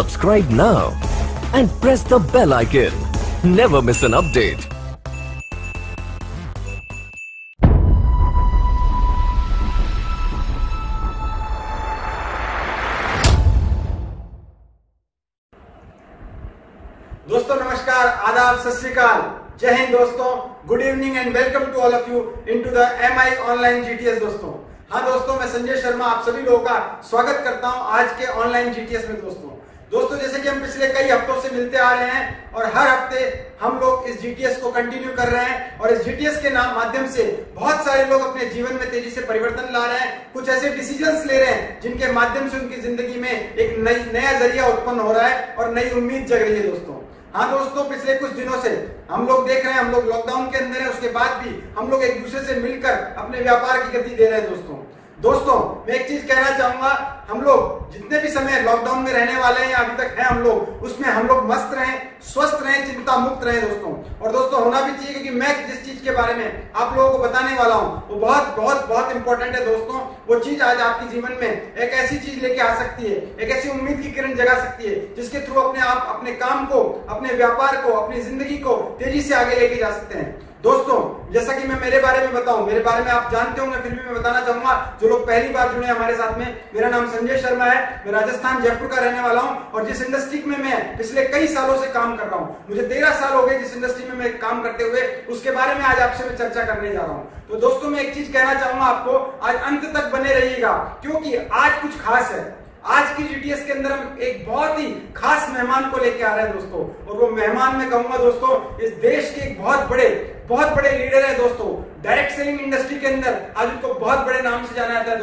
Subscribe now and press the bell icon. Never miss an update. दोस्तों नमस्कार, आदाब, सत श्री अकाल, जय हिंद दोस्तों, good evening and welcome to all of you into the MI online GTS दोस्तों। हाँ दोस्तों, मैं संजय शर्मा आप सभी लोगों का स्वागत करता हूं आज के ऑनलाइन GTS में। दोस्तों जैसे कि हम पिछले कई हफ्तों से मिलते आ रहे हैं और हर हफ्ते हम लोग इस GTS को कंटिन्यू कर रहे हैं और इस GTS के माध्यम से बहुत सारे लोग अपने जीवन में तेजी से परिवर्तन ला रहे हैं, कुछ ऐसे डिसीजंस ले रहे हैं जिनके माध्यम से उनकी जिंदगी में एक नया जरिया उत्पन्न हो रहा है और नई उम्मीद जग रही है दोस्तों। हाँ दोस्तों, पिछले कुछ दिनों से हम लोग देख रहे हैं, हम लोग लॉकडाउन के अंदर है, उसके बाद भी हम लोग एक दूसरे से मिलकर अपने व्यापार की गति दे रहे हैं दोस्तों मैं एक चीज कहना चाहूंगा, हम लोग जितने भी समय लॉकडाउन में रहने वाले हैं या अभी तक हैं हम लोग, उसमें हम लोग मस्त रहें, स्वस्थ रहें, चिंता मुक्त रहें दोस्तों। और दोस्तों होना भी चाहिए, क्योंकि मैं जिस चीज के बारे में आप लोगों को बताने वाला हूं वो बहुत बहुत बहुत इंपॉर्टेंट है दोस्तों। वो चीज आज आपके जीवन में एक ऐसी चीज लेके आ सकती है, एक ऐसी उम्मीद की किरण जगा सकती है जिसके थ्रू आप अपने काम को, अपने व्यापार को, अपनी जिंदगी को तेजी से आगे लेके जा सकते हैं दोस्तों। जैसा कि मैं मेरे बारे में बताऊं, मेरे बारे में आप जानते होंगे, फिर भी मैं बताना चाहूंगा जो लोग पहली बार जुड़े हमारे साथ में। मेरा नाम संजय शर्मा है, मैं राजस्थान जयपुर का रहने वाला हूं और जिस इंडस्ट्री में मैं पिछले कई सालों से काम कर रहा हूं, मुझे 13 साल हो गए जिस इंडस्ट्री में मैं काम करते हुए, उसके बारे में आज आपसे मैं चर्चा करने जा रहा हूं। तो दोस्तों मैं एक चीज कहना चाहूंगा आपको, आज अंत तक बने रहिएगा क्योंकि आज कुछ खास है। आज की GTS के अंदर हम एक बहुत ही खास मेहमान को लेके आ रहे हैं दोस्तों, और वो मेहमान मैं कहूंगा दोस्तों इस देश के एक बहुत बड़े लीडर है दोस्तों। डायरेक्ट सेलिंग इंडस्ट्री के अंदर आज उनको बहुत बड़े नाम से जाना जाता है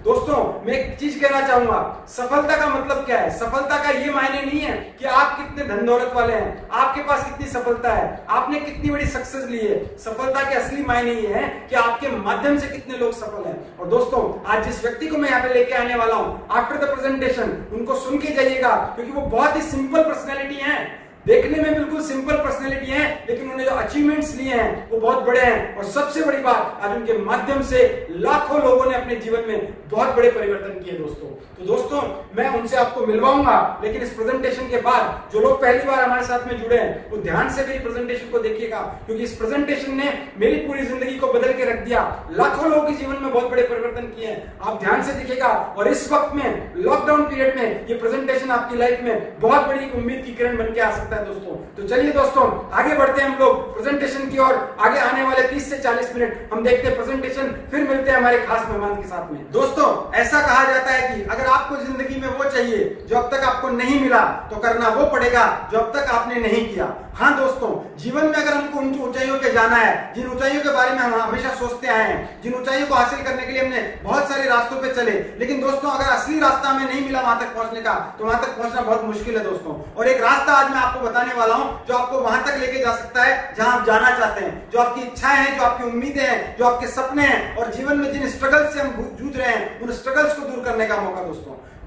दोस्तों मैं एक चीज कहना चाहूंगा, सफलता का मतलब क्या है? सफलता का ये मायने नहीं है कि आप कितने धन दौलत वाले हैं, आपके पास कितनी सफलता है, आपने कितनी बड़ी सक्सेस ली है। सफलता के असली मायने ये है कि आपके माध्यम से कितने लोग सफल हैं। और दोस्तों आज जिस व्यक्ति को मैं यहाँ पे लेके आने वाला हूँ, आफ्टर द प्रेजेंटेशन उनको सुन के जाइएगा, क्योंकि वो बहुत ही सिंपल पर्सनैलिटी है, देखने में बिल्कुल सिंपल पर्सनैलिटी है, लेकिन उन्होंने जो अचीवमेंट्स लिए हैं वो बहुत बड़े हैं। और सबसे बड़ी बात, आज उनके माध्यम से लाखों लोगों ने अपने जीवन में बहुत बड़े परिवर्तन किए दोस्तों। तो दोस्तों मैं उनसे आपको मिलवाऊंगा, लेकिन इस प्रेजेंटेशन के बाद जो लोग पहली बार हमारे साथ में जुड़े हैं वो ध्यान से मेरी प्रेजेंटेशन को देखिएगा, क्योंकि इस प्रेजेंटेशन ने मेरी पूरी जिंदगी को बदल के रख दिया, लाखों लोगों के जीवन में बहुत बड़े परिवर्तन किए हैं। आप ध्यान से देखिएगा और इस वक्त में लॉकडाउन पीरियड में ये प्रेजेंटेशन आपकी लाइफ में बहुत बड़ी उम्मीद की किरण बन के आ सकता है दोस्तों। तो चलिए दोस्तों आगे बढ़ते हैं हम लोग प्रेजेंटेशन की ओर। आगे आने वाले 30 से 40 मिनट हम देखते हैं प्रेजेंटेशन, फिर मिलते हैं हमारे खास मेहमान के साथ में। दोस्तों ऐसा कहा जाता है कि अगर आपको जिंदगी में वो चाहिए जो अब तक आपको नहीं मिला, तो करना वो पड़ेगा जो अब तक आपने नहीं किया। हाँ दोस्तों, जीवन में अगर हमको उन ऊंचाइयों पे जाना है, जिन ऊंचाइयों के बारे में हम हमेशा सोचते आए हैं, जिन ऊंचाइयों को हासिल करने के लिए हमने बहुत सारे रास्तों पे चले, लेकिन दोस्तों अगर असली रास्ता हमें नहीं मिला वहां तक पहुंचने का, तो वहां तक पहुंचना बहुत मुश्किल है दोस्तों। और एक रास्ता आज मैं आपको बताने वाला हूं जो आपको वहां तक लेके जा सकता है जहां आप जाना चाहते हैं, जो आपकी इच्छाएं हैं, जो आपकी उम्मीदें हैं, जो आपके सपने हैं, और जीवन में जिन स्ट्रगल्स से हम जूझ रहे हैं उन स्ट्रगल्स को दूर करने का मौका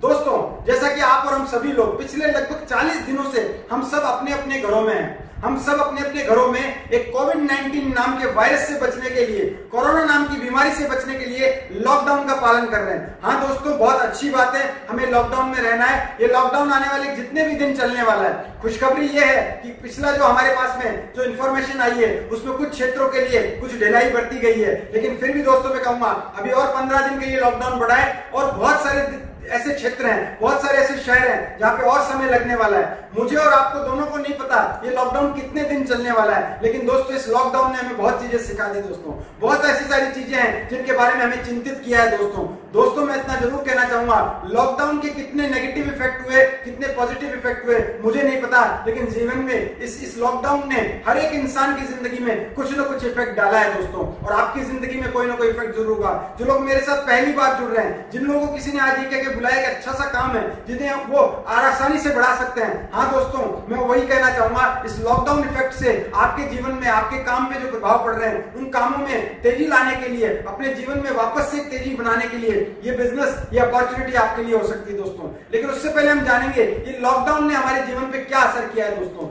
दोस्तों जैसा कि आप और हम सभी लोग पिछले लगभग 40 दिनों से हम सब अपने अपने घरों में हैं। हम सब अपने अपने घरों में एक कोविड-19 नाम के वायरस से बचने के लिए, कोरोना नाम की बीमारी से बचने के लिए लॉकडाउन का पालन कर रहे हैं। हाँ दोस्तों, बहुत अच्छी बात है, हमें लॉकडाउन में रहना है। ये लॉकडाउन आने वाले जितने भी दिन चलने वाला है, खुशखबरी ये है कि पिछला जो हमारे पास में जो इन्फॉर्मेशन आई है उसमें कुछ क्षेत्रों के लिए कुछ ढिलाई बरती गई है, लेकिन फिर भी दोस्तों मैं कहूंगा अभी और 15 दिन के लिए लॉकडाउन बढ़ा है और बहुत सारे ऐसे क्षेत्र हैं, बहुत सारे ऐसे शहर हैं जहां पे और समय लगने वाला है। मुझे और आपको दोनों को नहीं पता ये लॉकडाउन कितने दिन चलने वाला है, लेकिन दोस्तों इस लॉकडाउन ने हमें बहुत चीजें सिखा दी दोस्तों। बहुत ऐसी सारी चीजें हैं जिनके बारे में हमें चिंतित किया है दोस्तों मैं इतना जरूर कहना चाहूंगा, लॉकडाउन के कितने नेगेटिव इफेक्ट हुए, कितने पॉजिटिव इफेक्ट हुए मुझे नहीं पता, लेकिन जीवन में इस लॉकडाउन ने हर एक इंसान की जिंदगी में कुछ न कुछ इफेक्ट डाला है दोस्तों। और आपकी जिंदगी में कोई ना कोई इफेक्ट जरूर होगा। जो लोग मेरे साथ पहली बार जुड़ रहे हैं, जिन लोगों को किसी ने आज ये कह के बुलाया कि अच्छा सा काम है जिन्हें वो आसानी से बढ़ा सकते हैं, हाँ दोस्तों मैं वही कहना चाहूंगा, इस लॉकडाउन इफेक्ट से आपके जीवन में, आपके काम पे जो प्रभाव पड़ रहे हैं, उन कामों में तेजी लाने के लिए, अपने जीवन में वापस से तेजी बनाने के लिए ये बिजनेस, ये अपॉर्चुनिटी आपके लिए हो सकती है दोस्तों। लेकिन उससे पहले हम जानेंगे ये लॉकडाउन ने हमारे जीवन पे क्या असर किया है दोस्तों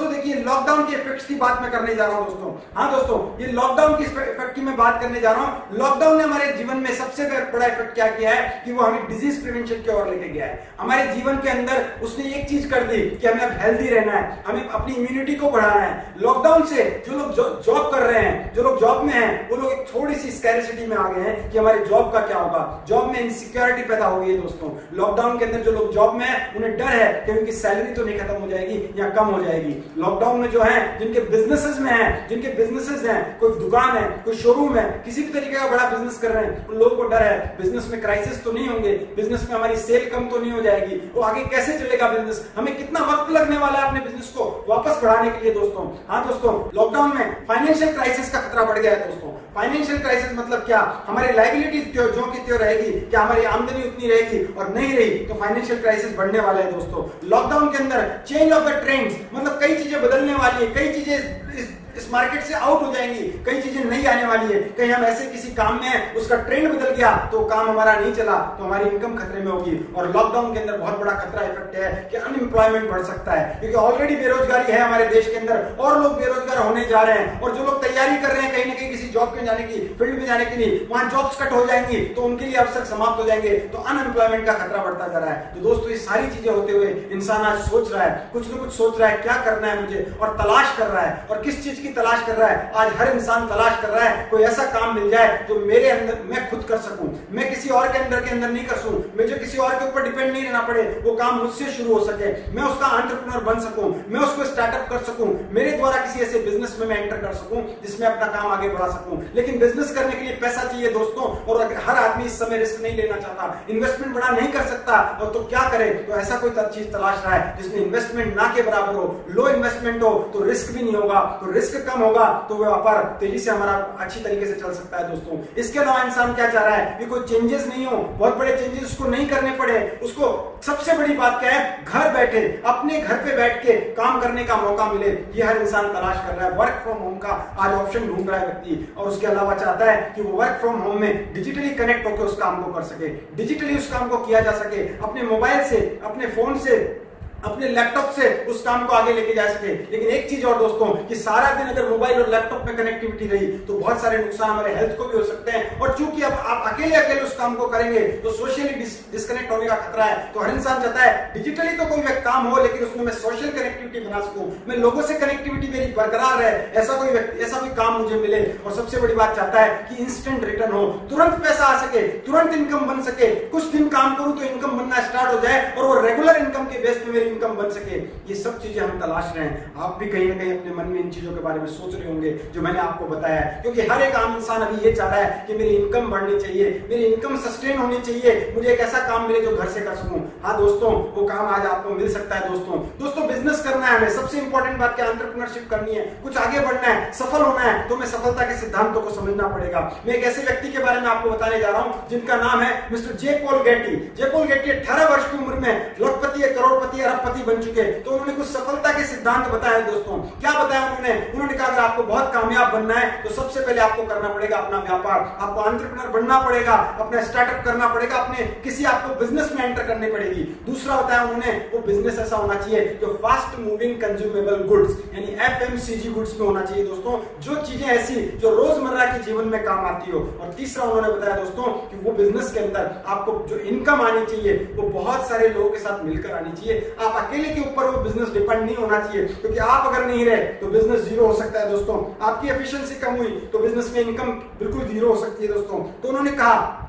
देखिए, लॉकडाउन के इफेक्ट्स की बात मैं करने जा रहा हूं दोस्तों। हाँ दोस्तों, ये लॉकडाउन की इफेक्ट की मैं बात करने जा रहा हूं। लॉकडाउन ने हमारे जीवन में सबसे बड़ा इफेक्ट क्या किया है कि वो हमें डिजीज प्रिवेंशन की ओर लेके गया है। हमारे जीवन के अंदर उसने एक चीज कर दी कि हमें अब हेल्दी रहना है, हमें अपनी इम्यूनिटी को बढ़ाना है। लॉकडाउन से जो लोग जॉब कर रहे हैं, जो लोग जॉब में हैं, वो लोग एक थोड़ी सी स्कैरिसिटी में आ गए हैं कि हमारे जॉब का क्या होगा। जॉब में इनसिक्योरिटी पैदा हो गई है दोस्तों। लॉकडाउन के अंदर जो लोग जॉब में हैं, उन्हें डर है कि उनकी सैलरी तो नहीं खत्म हो जाएगी या कम हो जाएगी। लॉकडाउन में जो है, जिनके बिजनेसेस में है, जिनके बिजनेसेस हैं, कोई दुकान है, कोई शोरूम है, किसी भी तरीके का बड़ा बिजनेस कर रहे हैं, उन लोगों को डर है बिजनेस में क्राइसिस तो नहीं होंगे, बिजनेस में हमारी सेल कम तो नहीं हो जाएगी, वो आगे कैसे चलेगा बिजनेस, हमें कितना वक्त लगने वाला है अपने बिजनेस को वापस बढ़ाने के लिए दोस्तों। हाँ दोस्तों, लॉकडाउन में फाइनेंशियल क्राइसिस का खतरा बढ़ गया है दोस्तों। फाइनेंशियल क्राइसिस मतलब क्या, हमारी लायबिलिटी जो की त्यों रहेगी, क्या हमारी आमदनी उतनी रहेगी, और नहीं रही तो फाइनेंशियल क्राइसिस बढ़ने वाला है दोस्तों। लॉकडाउन के अंदर चेंज ऑफ द ट्रेंड्स मतलब कई चीजें बदलने वाली है, कई चीजें इस मार्केट से आउट हो जाएंगी, कई चीजें नहीं आने वाली है। कहीं हम ऐसे किसी काम में हैं, उसका ट्रेंड बदल गया तो काम हमारा नहीं चला तो हमारी इनकम खतरे में होगी। और लॉकडाउन के अंदर बहुत बड़ा खतरा इफेक्ट है कि अनएम्प्लॉयमेंट बढ़ सकता है, क्योंकि ऑलरेडी बेरोजगारी है हमारे देश के अंदर और लोग बेरोजगार होने जा रहे हैं। और जो लोग तैयारी कर रहे हैं कहीं ना कहीं किसी जॉब में जाने की, फील्ड में जाने के लिए, वहां जॉब्स कट हो जाएंगी तो उनके लिए अवसर समाप्त हो जाएंगे, तो अनएम्प्लॉयमेंट का खतरा बढ़ता जा रहा है। तो दोस्तों, ये सारी चीजें होते हुए इंसान आज सोच रहा है, कुछ ना कुछ सोच रहा है क्या करना है मुझे, और तलाश कर रहा है। और किस चीज की तलाश कर रहा है? आज हर इंसान तलाश कर रहा है कोई ऐसा काम मिल जाए जो मेरे अंदर मैं खुद कर सकूं, मैं किसी और के अंदर नहीं कर सकूं, मुझे किसी और के ऊपर डिपेंड नहीं रहना पड़े, वो काम मुझसे शुरू हो सके, मैं उसका एंटरप्रेन्योर बन सकूं, मैं उसको स्टार्टअप कर सकूं, मेरे द्वारा किसी ऐसे बिजनेस में मैं एंटर कर सकूं जिसमें अपना काम आगे बढ़ा सकूं। लेकिन बिजनेस करने के लिए पैसा चाहिए दोस्तों, और हर आदमी इस समय रिस्क नहीं लेना चाहता, इन्वेस्टमेंट बड़ा नहीं कर सकता, और तो क्या करे, तो ऐसा कोई चीज तलाश रहा है जिसमें इन्वेस्टमेंट ना के बराबर हो, लो इन्वेस्टमेंट हो तो रिस्क भी नहीं होगा, तो रिस्क कम होगा तो व्यापार तेजी से हमारा अच्छी तरीके से चल सकता है दोस्तों। इसके अलावा इंसान क्या चाह रहा है कि कोई चेंजेस नहीं हो, बहुत बड़े चेंजेस उसको नहीं करने पड़े। उसको सबसे बड़ी बात क्या है, घर बैठे अपने घर पे बैठ के काम करने का मौका मिले, ये हर इंसान तलाश कर रहा है। वर्क फ्रॉम होम का आज ऑप्शन ढूंढ रहा है व्यक्ति, और उसके अलावा चाहता है कि वो वर्क फ्रॉम होम में डिजिटली कनेक्ट होकर उस काम को कर सके, डिजिटली उस काम को किया जा सके, अपने मोबाइल से, अपने फोन से, अपने लैपटॉप से उस काम को आगे लेके जा सके। लेकिन एक चीज और दोस्तों, कि सारा दिन अगर मोबाइल और लैपटॉप में कनेक्टिविटी रही तो बहुत सारे नुकसान हमारे हेल्थ को भी हो सकते हैं। और चूंकि अब आप अकेले उस काम को करेंगे तो सोशली डिस्कनेक्ट होने का खतरा है। तो हर इंसान चाहता है डिजिटली तो कोई काम हो, लेकिन उसमें मैं सोशल कनेक्टिविटी बना सकूं, मैं लोगों से कनेक्टिविटी मेरी बरकरार है, ऐसा कोई काम मुझे मिले। और सबसे बड़ी बात चाहता है कि इंस्टेंट रिटर्न हो, तुरंत पैसा आ सके, तुरंत इनकम बन सके, कुछ दिन काम करूं तो इनकम बनना स्टार्ट हो जाए और वो रेगुलर इनकम के बेस पे मेरी इनकम बन सके। ये सब चीजें हम तलाश रहे हैं। आप भी कहीं ना कहीं अपने मन में इन चीजों के बारे में सोच रहे होंगे जो मैंने आपको बताया है, क्योंकि हर एक आम इंसान अभी ये चाह रहा है कि मेरी इनकम बढ़नी चाहिए, मेरी इनकम सस्टेन होनी चाहिए, मुझे एक ऐसा काम मिले जो घर से कर सकूं। हाँ दोस्तों, वो काम आज आपको मिल सकता है दोस्तों बिजनेस करना है हमें, सबसे इंपॉर्टेंट बात क्या, एंटरप्रेन्योरशिप करनी है, कुछ आगे बढ़ना है, सफल होना है, तो मैं सफलता के सिद्धांतों को समझना पड़ेगा। मैं एक ऐसे व्यक्ति के बारे में आपको बताने जा रहा हूं जिनका नाम है मिस्टर जे पॉल गेटी। जे पॉल गेटी 18 वर्ष की उम्र में लखपति, करोड़पति, अरबपति बन चुके। तो उन्होंने कुछ सफलता के सिद्धांत बताए दोस्तों। क्या बताया उन्होंने कहा अगर आपको बहुत कामयाब बनना है तो सबसे पहले आपको करना पड़ेगा अपना व्यापार, आपको एंटरप्रेन्योर बनना पड़ेगा, अपना स्टार्टअप करना पड़ेगा, अपने किसी आपको बिजनेस में एंटर करनी पड़ेगी। दूसरा बताया उन्होंने, वो बिजनेस ऐसा होना चाहिए जो फास्ट मूविंग कंज्यूमेबल गुड्स यानी एफएमसीजी गुड्स में होना चाहिए दोस्तों, जो चीजें ऐसी जो रोजमर्रा के जीवन में काम आती हो। और तीसरा उन्होंने बताया दोस्तों कि वो बिजनेस के अंदर आपको जो इनकम आनी चाहिए वो बहुत सारे लोगों के साथ मिलकर आनी चाहिए, आप अकेले के ऊपर वो बिजनेस डिपेंड नहीं होना चाहिए, क्योंकि आप अगर नहीं रहे तो बिजनेस जीरो हो सकता है दोस्तों। आपकी एफिशिएंसी कम हुई तो बिजनेस में इनकम बिल्कुल जीरो हो सकती है दोस्तों। तो उन्होंने कहा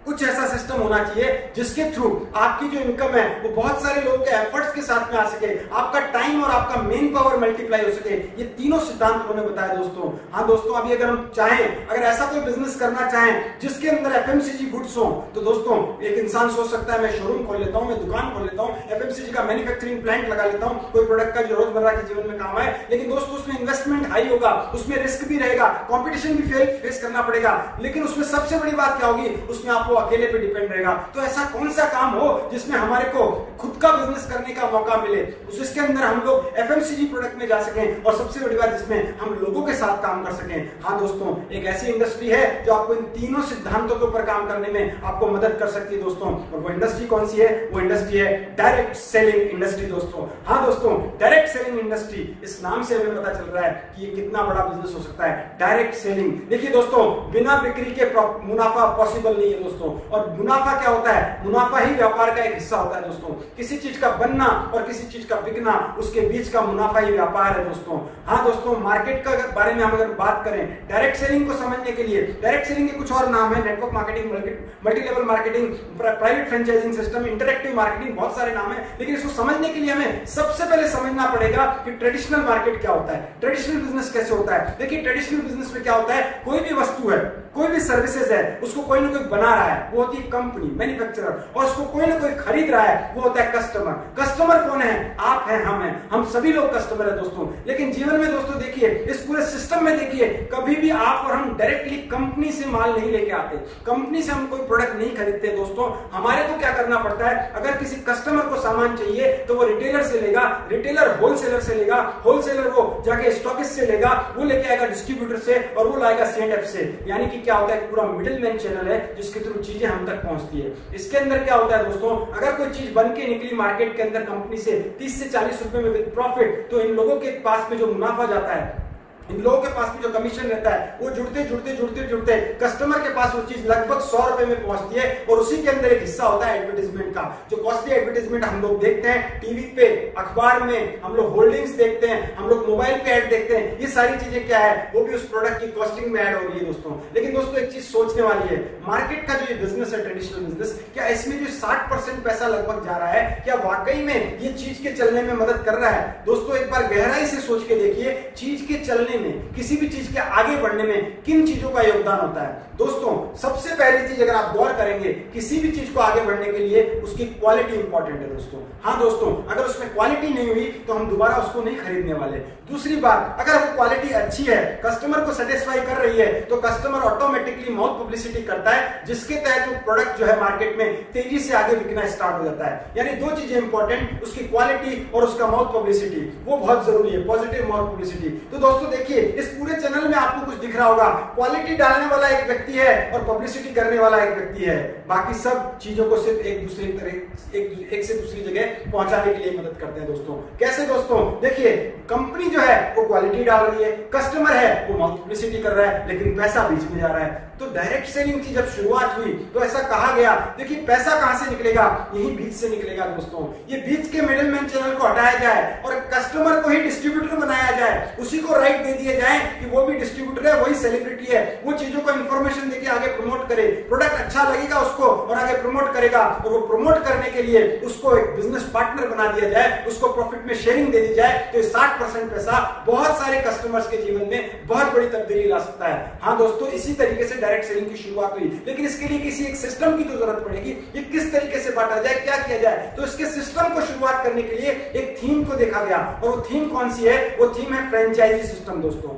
कुछ ऐसा सिस्टम होना चाहिए जिसके थ्रू आपकी जो इनकम है वो बहुत सारे लोगों के एफर्ट्स के साथ में आ सके, आपका टाइम और आपका मेन पावर मल्टीप्लाई हो सके। ये तीनों सिद्धांत उन्होंने बताया दोस्तों। हाँ दोस्तों, अभी अगर हम चाहें, अगर ऐसा कोई बिजनेस करना चाहें जिसके अंदर एफएमसीजी गुड्स हो, तो दोस्तों एक इंसान सोच सकता है मैं शोरूम खोल लेता हूं, मैं दुकान खोल लेता हूं, एफएमसीजी का मैन्युफैक्चरिंग प्लांट लगा लेता हूं, कोई प्रोडक्ट का जो रोजमर्रा के जीवन में काम आए। लेकिन दोस्तों उसमें इन्वेस्टमेंट हाई होगा, उसमें रिस्क भी रहेगा, कॉम्पिटिशन भी फेस करना पड़ेगा। लेकिन उसमें सबसे बड़ी बात क्या होगी, उसमें आपको वो अकेले पे डिपेंड रहेगा। तो ऐसा कौन सा काम हो जिसमें हमारे को खुद का बिजनेस करने का मौका मिले, उसके अंदर हम लोग एफएमसीजी प्रोडक्ट में जा सकें और सबसे बड़ी बात जिसमें हम लोगों के साथ काम कर सकें। हाँ दोस्तों, एक ऐसी इंडस्ट्री है जो आपको इन तीनों सिद्धांतों के ऊपर काम करने में आपको मदद कर सकती है दोस्तों। और वो इंडस्ट्री कौन सी है? वो इंडस्ट्री है डायरेक्ट सेलिंग इंडस्ट्री दोस्तों। हाँ दोस्तों, डायरेक्ट सेलिंग इंडस्ट्री, इस नाम से हमें पता चल रहा है कि ये कितना बड़ा बिजनेस हो सकता है। डायरेक्ट सेलिंग, देखिए दोस्तों, बिना बिक्री के मुनाफा पॉसिबल नहीं है दोस्तों। और मुनाफा क्या होता है? मुनाफा ही व्यापार का एक हिस्सा होता है दोस्तों। किसी चीज का बनना और किसी चीज का बिकना, उसके बीच का मुनाफा ही व्यापार है दोस्तों। हाँ दोस्तों, मार्केट का बारे में हम अगर बात करें, डायरेक्ट सेलिंग को समझने के लिए, डायरेक्ट सेलिंग के कुछ और नाम है, network marketing, multi level marketing, private franchising system, interactive marketing, बहुत सारे नाम है। लेकिन इसको समझने के लिए हमें सबसे पहले समझना पड़ेगा कि ट्रेडिशनल मार्केट क्या होता है, ट्रेडिशनल बिजनेस कैसे होता है। देखिए, ट्रेडिशनल बिजनेस में क्या होता है, कोई भी वस्तु है, कोई भी सर्विसेज है, उसको कोई ना कोई बना रहा है, वो होती है कंपनी, मैन्युफैक्चरर, और उसको कोई ना कोई खरीद रहा है, वो होता है कस्टमर। कस्टमर कौन है? आप हैं, हम सभी लोग कस्टमर है दोस्तों। लेकिन जीवन में दोस्तों देखिए, इस पूरे सिस्टम में देखिए, कभी भी आप और हम डायरेक्टली कंपनी से माल नहीं लेके आते, कंपनी से हम कोई प्रोडक्ट नहीं खरीदते दोस्तों। हमारे को क्या करना पड़ता है? अगर किसी कस्टमर को सामान चाहिए तो वो रिटेलर से लेगा, रिटेलर होलसेलर से लेगा, होलसेलर वो जाके स्टॉकिस्ट से लेगा, वो लेके आएगा डिस्ट्रीब्यूटर से, और वो लाएगा C&F से। यानी कि क्या होता है, पूरा मिडिल मैन चैनल है जिसके थ्रू चीजें हम तक पहुंचती है। इसके अंदर क्या होता है दोस्तों, अगर कोई चीज बन के निकली मार्केट के अंदर कंपनी से 30 से 40 रुपए में विद प्रॉफिट, तो इन लोगों के पास में जो मुनाफा जाता है, इन लोगों के पास में जो कमीशन रहता है, वो जुड़ते कस्टमर के पास वो चीज लगभग 100 रुपए में पहुंचती है। और उसी के अंदर एक हिस्सा होता है एडवर्टाइजमेंट का, जो कॉस्टली एडवर्टाइजमेंट हम लोग देखते हैं टीवी पे, अखबार में, हम लोग होल्डिंग्स देखते हैं, हम लोग मोबाइल पे ऐड देखते हैं। ये सारी चीजें क्या है, वो भी उस प्रोडक्ट की कॉस्टिंग में ऐड हो रही है दोस्तों। लेकिन दोस्तों, एक चीज सोचने वाली है, मार्केट का जो ये बिजनेस है, ट्रेडिशनल बिजनेस, क्या इसमें जो 60% पैसा लगभग जा रहा है, क्या वाकई में ये चीज के चलने में मदद कर रहा है? दोस्तों, एक बार गहराई से सोच के देखिए, चीज के चलने में, किसी भी चीज के आगे बढ़ने में किन चीजों का योगदान होता है दोस्तों। सबसे पहली चीज, अगर आप गौर करेंगे, किसी भी चीज को आगे बढ़ने के लिए उसकी क्वालिटी इंपॉर्टेंट है दोस्तों। हाँ दोस्तों, अगर उसमें क्वालिटी नहीं हुई तो हम दोबारा उसको नहीं खरीदने वाले। दूसरी बात, अगर वो क्वालिटी अच्छी है, कस्टमर को सेटिस्फाई कर रही है, तो कस्टमर ऑटोमेटिकली माउथ पब्लिसिटी करता है, जिसके तहत वो प्रोडक्ट जो है मार्केट में तेजी से आगे बिकना स्टार्ट हो जाता है। यानी दो चीजें इंपॉर्टेंट, उसकी क्वालिटी और उसका माउथ पब्लिसिटी, वो बहुत जरूरी है, पॉजिटिव माउथ पब्लिसिटी। तो दोस्तों देखिए, इस पूरे चैनल में आपको कुछ दिख रहा होगा, क्वालिटी डालने वाला एक व्यक्ति है और पब्लिसिटी करने वाला एक व्यक्ति है। बाकी सब चीजों को सिर्फ एक से दूसरी जगह पहुंचाने के लिए मदद करते हैं दोस्तों। कैसे दोस्तों? देखिए, कंपनी जो है वो क्वालिटी डाल रही है, कस्टमर है वो माउथ पब्लिसिटी कर रहा है, लेकिन पैसा बीच में जा रहा है। तो डायरेक्ट सेलिंग की जब शुरुआत हुई तो ऐसा कहा गया, देखिए पैसा कहां से निकलेगा? यही बीच से निकलेगा दोस्तों। ये बीच के मिडिलमैन चैनल को हटाया जाए और कस्टमर को ही डिस्ट्रीब्यूटर बनाया जाए, उसी को राइट दे दिए जाए कि वो भी डिस्ट्रीब्यूटर है, वही सेलिब्रिटी है, वो चीजों को इंफॉर्मेशन देके आगे प्रमोट करे, प्रोडक्ट अच्छा लगेगा उसको और आगे प्रमोट करेगा, और वो प्रमोट करने के लिए उसको एक बिजनेस पार्टनर बना दिया जाए, उसको प्रॉफिट में शेयरिंग दे दी जाए, तो 60% पैसा बहुत सारे कस्टमर्स के जीवन में बहुत बड़ी तब्दीली ला सकता है। हाँ दोस्तों, इसी तरीके से डायरेक्ट सेलिंग की शुरुआत हुई, लेकिन इसके लिए किसी एक सिस्टम की तो जरूरत पड़ेगी। ये किस तरीके से बांटा जाए, क्या किया जाए? तो इसके सिस्टम को शुरुआत करने के लिए एक थीम को देखा गया, और वो थीम कौन सी है? वो थीम है फ्रेंचाइजी सिस्टम दोस्तों।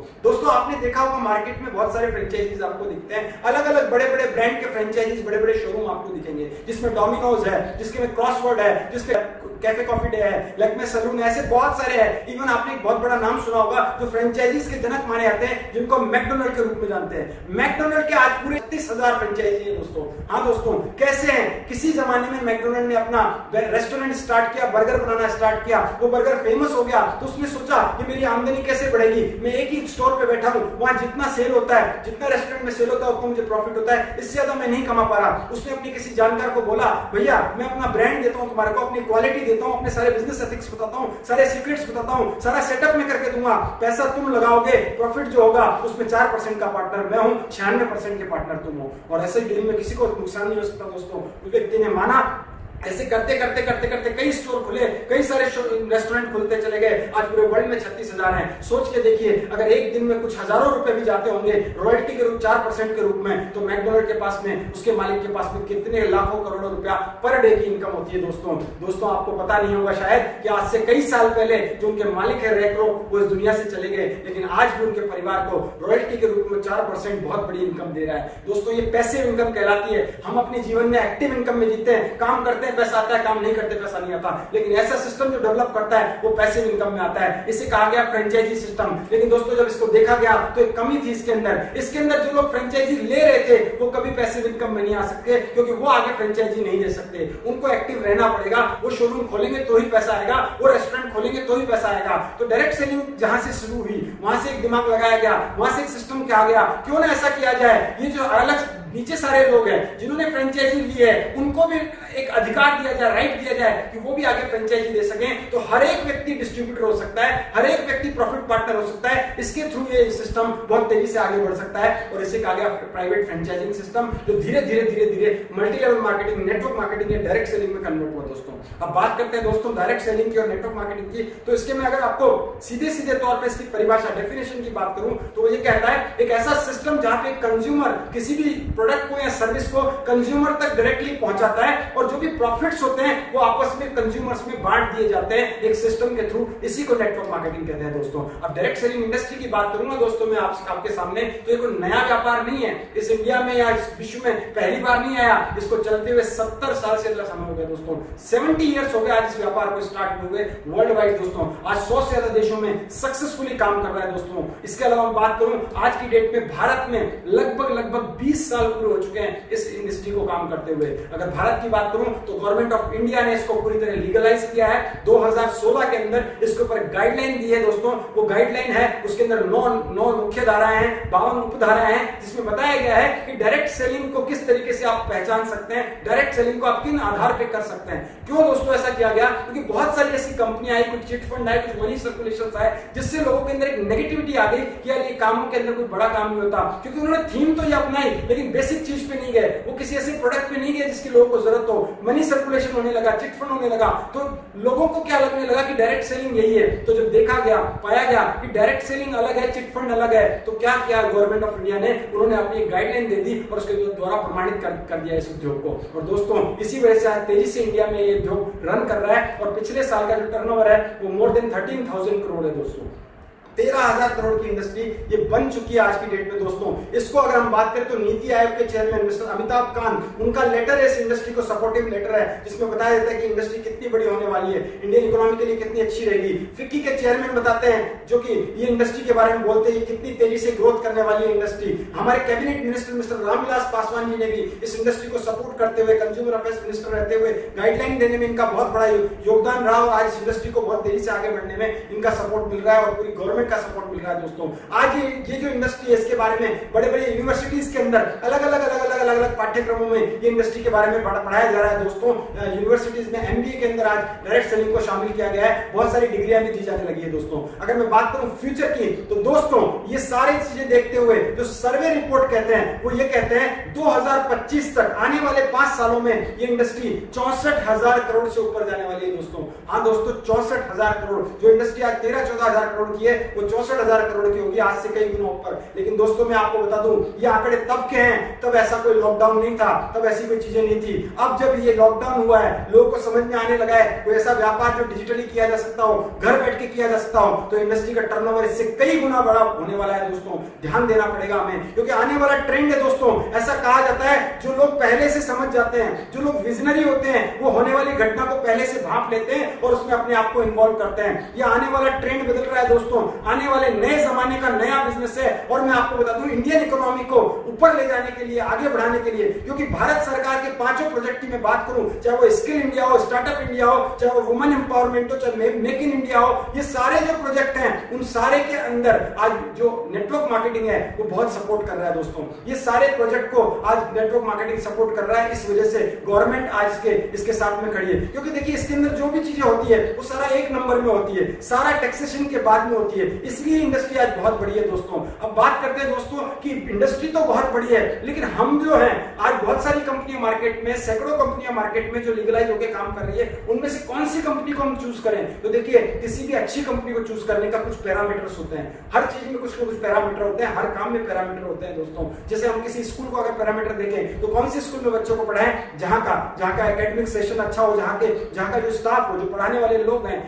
आपने देखा होगा मार्केट में बहुत सारे फ्रेंचाइजीज आपको दिखते हैं, अलग अलग बड़े बड़े ब्रांड के फ्रेंचाइजीज, बड़े बड़े शोरूम आपको दिखेंगे, जिसमें डोमिनोज है, जिसके में क्रॉसवर्ड है, जिसके कैफे कॉफी डे है, लैक्मे सैलून है, ऐसे बहुत सारे हैं। इवन आपने एक बहुत बड़ा नाम सुना होगा जो फ्रेंचाइजीज के जनक माने जाते हैं, जिनको मैकडोनल्ड के रूप में जानते हैं। मैकडोनल्ड के आज पूरे 30,000 फ्रेंचाइजी है दोस्तों। हाँ दोस्तों, कैसे हैं? किसी जमाने में मैकडोनल्ड ने अपना रेस्टोरेंट स्टार्ट किया, बर्गर बनाना स्टार्ट किया, वो बर्गर फेमस हो गया, तो उसने सोचा कि मेरी आमदनी कैसे बढ़ेगी, मैं एक ही स्टोर पे बैठा हूं, वहां जितना सेल होता है, जितना रेस्टोरेंट में सेल होता है उतना मुझे प्रॉफिट होता है, इससे ज्यादा मैं नहीं कमा पा रहा। उसने अपने किसी जानकार को बोला, भैया मैं अपना ब्रांड देता हूं तुम्हारे को, अपनी क्वालिटी देता हूं, अपने सारे बिजनेस एथिक्स बताता हूं, सारे सीक्रेट्स बताता हूं, सारा सेटअप में करके दूंगा, पैसा तुम लगाओगे, प्रॉफिट जो होगा उसमें 4% का पार्टनर मैं हूं, 96% के पार्टनर तुम हो। और ऐसे डील में किसी को नुकसान नहीं हो सकता दोस्तों। व्यक्ति ने माना, ऐसे करते करते करते करते कई स्टोर खुले, कई सारे रेस्टोरेंट खुलते चले गए। आज पूरे वर्ल्ड में 36,000 हैं। सोच के देखिए, अगर एक दिन में कुछ हजारों रुपए भी जाते होंगे रॉयल्टी के रूप 4% के रूप में, तो मैकडोनल्ड के पास में, उसके मालिक के पास में कितने लाखों करोड़ों रुपया पर डे की इनकम होती है। दोस्तों आपको पता नहीं होगा शायद कि आज से कई साल पहले जो उनके मालिक है रैक्रो, वो इस दुनिया से चले गए, लेकिन आज भी उनके परिवार को रॉयल्टी के रूप में 4% बहुत बड़ी इनकम दे रहा है। दोस्तों ये पैसिव इनकम कहलाती है। हम अपने जीवन में एक्टिव इनकम में जीते हैं, काम करते हैं पैसा आता है, काम नहीं करते पैसा नहीं आता, लेकिन ऐसा सिस्टम जो डेवलप करता है वो पैसिव इनकम में आता है। इसे कहा गया फ्रेंचाइजी सिस्टम। लेकिन दोस्तों जब इसको देखा गया तो एक कमी थी इसके अंदर जो लोग फ्रेंचाइजी ले रहे थे वो कभी पैसिव इनकम में नहीं आ सकते, क्योंकि वो आगे फ्रेंचाइजी नहीं दे सकते। उनको एक्टिव रहना पड़ेगा। वो शोरूम खोलेंगे तो ही पैसा आएगा, वो रेस्टोरेंट खोलेंगे तो ही पैसा आएगा। तो डायरेक्ट सेलिंग जहां से शुरू हुई, वहां से एक दिमाग लगाया गया, वहां से एक सिस्टम क्या आ गया, क्यों ना ऐसा किया जाए। ये जो अलग नीचे सारे लोग हैं जिन्होंने फ्रेंचाइजी ली है, उनको भी एक अधिकार दिया जाए, राइट दिया जाए कि वो भी आगे फ्रेंचाइजी दे सकें। तो हर एक व्यक्ति डिस्ट्रीब्यूटर हो सकता है, हर एक व्यक्ति प्रॉफिट पार्टनर हो सकता है। इसके थ्रू ये सिस्टम बहुत तेजी से आगे बढ़ सकता है, और इसे कहा गया प्राइवेट फ्रेंचाइजिंग सिस्टम, जो धीरे धीरे multi level marketing, network marketing या डायरेक्ट सेलिंग में कन्वर्ट हुआ। दोस्तों अब बात करते हैं दोस्तों डायरेक्ट सेलिंग की और नेटवर्क मार्केटिंग की। तो इसके में अगर आपको सीधे तौर पर इसकी परिभाषा, डेफिनेशन की बात करूं तो वो ये कहता है एक ऐसा सिस्टम जहां पे कंज्यूमर किसी भी प्रोडक्ट को या सर्विस को कंज्यूमर तक डायरेक्टली पहुंचाता है, और जो भी प्रॉफिट्स होते हैं वो आपस में कंज्यूमर्स में बांट दिए जाते हैं एक सिस्टम के थ्रू। इसी को नेटवर्क मार्केटिंग कहते हैं। दोस्तों अब डायरेक्ट सेलिंग इंडस्ट्री की बात करूंगा दोस्तों मैं आपके सामने, तो ये कोई नया व्यापार नहीं है। इस इंडिया में या इस विश्व में पहली बार नहीं आया। इसको चलते हुए 70 साल से ज्यादा समय हो गया दोस्तों। 70 ईयर्स हो गए आज इस व्यापार को स्टार्ट हुए वर्ल्ड वाइड। दोस्तों आज 100 से ज्यादा देशों में सक्सेसफुली काम कर रहा है। दोस्तों इसके अलावा बात करूं आज की डेट में भारत में लगभग 20 साल पूरे हो चुके हैं इस इंडस्ट्री को काम करते हुए। अगर भारत की बात करूं तो गवर्नमेंट ऑफ इंडिया ने इसको पूरी तरह लीगलाइज किया है। 2016 के अंदर इसके ऊपर गाइडलाइन दी है। दोस्तों वो गाइडलाइन है, उसके अंदर 9 मुख्य धाराएं हैं, 52 उपधाराएं हैं, जिसमें बताया गया है कि डायरेक्ट सेलिंग को किस तरीके से आप पहचान सकते हैं, डायरेक्ट सेलिंग को आप किन आधार पर कर सकते हैं। क्यों दोस्तों ऐसा किया गया? क्योंकि बहुत सारी ऐसी कंपनियां आई, कुछ चिट फंड आए, कुछ मनी सर्कुलेशन आए, जिससे लोगों के अंदर एक नेगेटिविटी आ गई कि यार ये कामों के अंदर कोई बड़ा काम नहीं होता। क्योंकि उन्होंने थीम तो ये अपनाई, लेकिन बेसिक चीज पे नहीं गए, वो किसी ऐसे प्रोडक्ट पे नहीं गए जिसकी लोगों को जरूरत हो। मनी सर्कुलेशन होने लगा, चिट फंड होने लगा, तो लोगों को क्या लगने लगा कि डायरेक्ट सेलिंग यही है। तो जब देखा गया, पाया गया कि डायरेक्ट सेलिंग अलग है, चिट फंड अलग है, तो क्या किया गवर्नमेंट ऑफ इंडिया ने, उन्होंने अपनी गाइडलाइन दे दी और उसके द्वारा प्रमाणित कर दिया इस उद्योग को। और दोस्तों इसी वजह से आज तेजी से इंडिया में ये उद्योग रन कर रहा है, और पिछले साल का जो टर्नओवर है वो मोर देन 13,000 करोड़ है। दोस्तों 13,000 करोड़ की इंडस्ट्री ये बन चुकी है आज की डेट में। दोस्तों इसको अगर हम बात करें तो नीति आयोग के चेयरमैन मिस्टर अमिताभ कांत, उनका लेटर है इस इंडस्ट्री को, सपोर्टिव लेटर है, जिसमें बताया जाता है कि इंडस्ट्री कितनी बड़ी होने वाली है, इंडियन इकोनॉमी के लिए कितनी अच्छी रहेगी। फिक्की के चेयरमैन बताते हैं, जो कि ये इंडस्ट्री के बारे में बोलते हैं कितनी तेजी से ग्रोथ करने वाली है इंडस्ट्री। हमारे cabinet minister mister Ramvilas Paswan ji ने भी इस इंडस्ट्री को सपोर्ट करते हुए, कंज्यूमर अफेयर्स मिनिस्टर रहते हुए, गाइडलाइन देने में इनका बहुत बड़ा योगदान रहा, और आज इस इंडस्ट्री को बहुत तेजी से आगे बढ़ने में इनका सपोर्ट मिल रहा है और पूरी गवर्नमेंट का सपोर्ट मिल रहा है। दोस्तों आज ये जो इंडस्ट्री है इसके बारे में बड़े बड़े यूनिवर्सिटीज के अंदर अलग अलग पाठ्यक्रमों में ये इंडस्ट्री के बारे में पढ़ाया जा रहा है। दोस्तों यूनिवर्सिटीज में एमबीए के अंदर आज डायरेक्ट सेलिंग को शामिल किया गया है, बहुत सारी डिग्रियां भी दी जाने लगी है। दोस्तों अगर मैं बात करूं फ्यूचर की, तो दोस्तों ये सारी चीजें देखते हुए जो सर्वे रिपोर्ट कहते हैं वो ये कहते हैं 2025 तक, आने वाले 5 सालों में ये इंडस्ट्री 64,000 करोड़ से ऊपर जाने वाली है। दोस्तों हाँ दोस्तों 64,000 करोड़, जो इंडस्ट्री आज 13-14,000 करोड़ की है वो 64,000 करोड़ की होगी, आज से कई गुना ऊपर। लेकिन दोस्तों मैं आपको बता दूं ये आंकड़े तब के हैं, तब ऐसा कोई लॉकडाउन नहीं था, तब ऐसी कोई चीजें नहीं थी। अब जब ये लॉकडाउन हुआ है, लोगों को समझ में आने लगा है कोई ऐसा व्यापार जो डिजिटली किया जा सकता हो, घर बैठ के किया जा सकता हो, तो इंडस्ट्री का टर्नओवर इससे कई गुना बड़ा होने वाला है। दोस्तों ध्यान देना पड़ेगा हमें, क्योंकि आने वाला ट्रेंड है। दोस्तों ऐसा कहा जाता है जो लोग पहले से समझ जाते हैं, जो लोग विजनरी होते हैं, वो होने वाली घटना को पहले से भांप लेते हैं और उसमें अपने आप को इन्वॉल्व करते हैं। ये आने वाला ट्रेंड बदल रहा है। दोस्तों आने वाले नए जमाने का नया बिजनेस है, और मैं आपको बता दूं इंडियन इकोनॉमी को ऊपर ले जाने के लिए, आगे बढ़ाने के लिए, क्योंकि भारत सरकार के 5 प्रोजेक्ट की मैं बात करूं, चाहे वो स्किल इंडिया हो, स्टार्टअप इंडिया हो, चाहे वो वुमेन एम्पावरमेंट हो, चाहे मेक इन इंडिया हो, ये सारे जो प्रोजेक्ट हैं उन सारे के अंदर आज जो नेटवर्क मार्केटिंग है वो बहुत सपोर्ट कर रहा है। दोस्तों ये सारे प्रोजेक्ट को आज नेटवर्क मार्केटिंग सपोर्ट कर रहा है, इस वजह से गवर्नमेंट आज इसके साथ में खड़ी है। क्योंकि देखिए इसके अंदर जो भी चीजें होती है वो सारा एक नंबर में होती है, सारा टैक्सेशन के बाद में होती है, इसलिए इंडस्ट्री आज बहुत बड़ी है। दोस्तों अब बात करते हैं दोस्तों कि इंडस्ट्री तो बहुत बड़ी है, लेकिन हम जो हैं आज बहुत सारी कंपनियां मार्केट में, सैकड़ों कंपनियां मार्केट में जो लीगलाइज होकर काम कर रही है, उनमें से कौन सी कंपनी को हम चूज करें? तो देखिए, किसी भी अच्छी कंपनी को चूज करने का कुछ पैरामीटर्स होते हैं। हर चीज में कुछ ना कुछ पैरामीटर होते हैं, हर काम में पैरामीटर होते हैं दोस्तों। जैसे हम किसी स्कूल को अगर पैरामीटर देखें तो कौन सी स्कूल में बच्चों को पढ़ाएं? जहां का एकेडमिक सेशन अच्छा हो, जहां का जो स्टाफ हो, जो पढ़ाने वाले लोग हैं,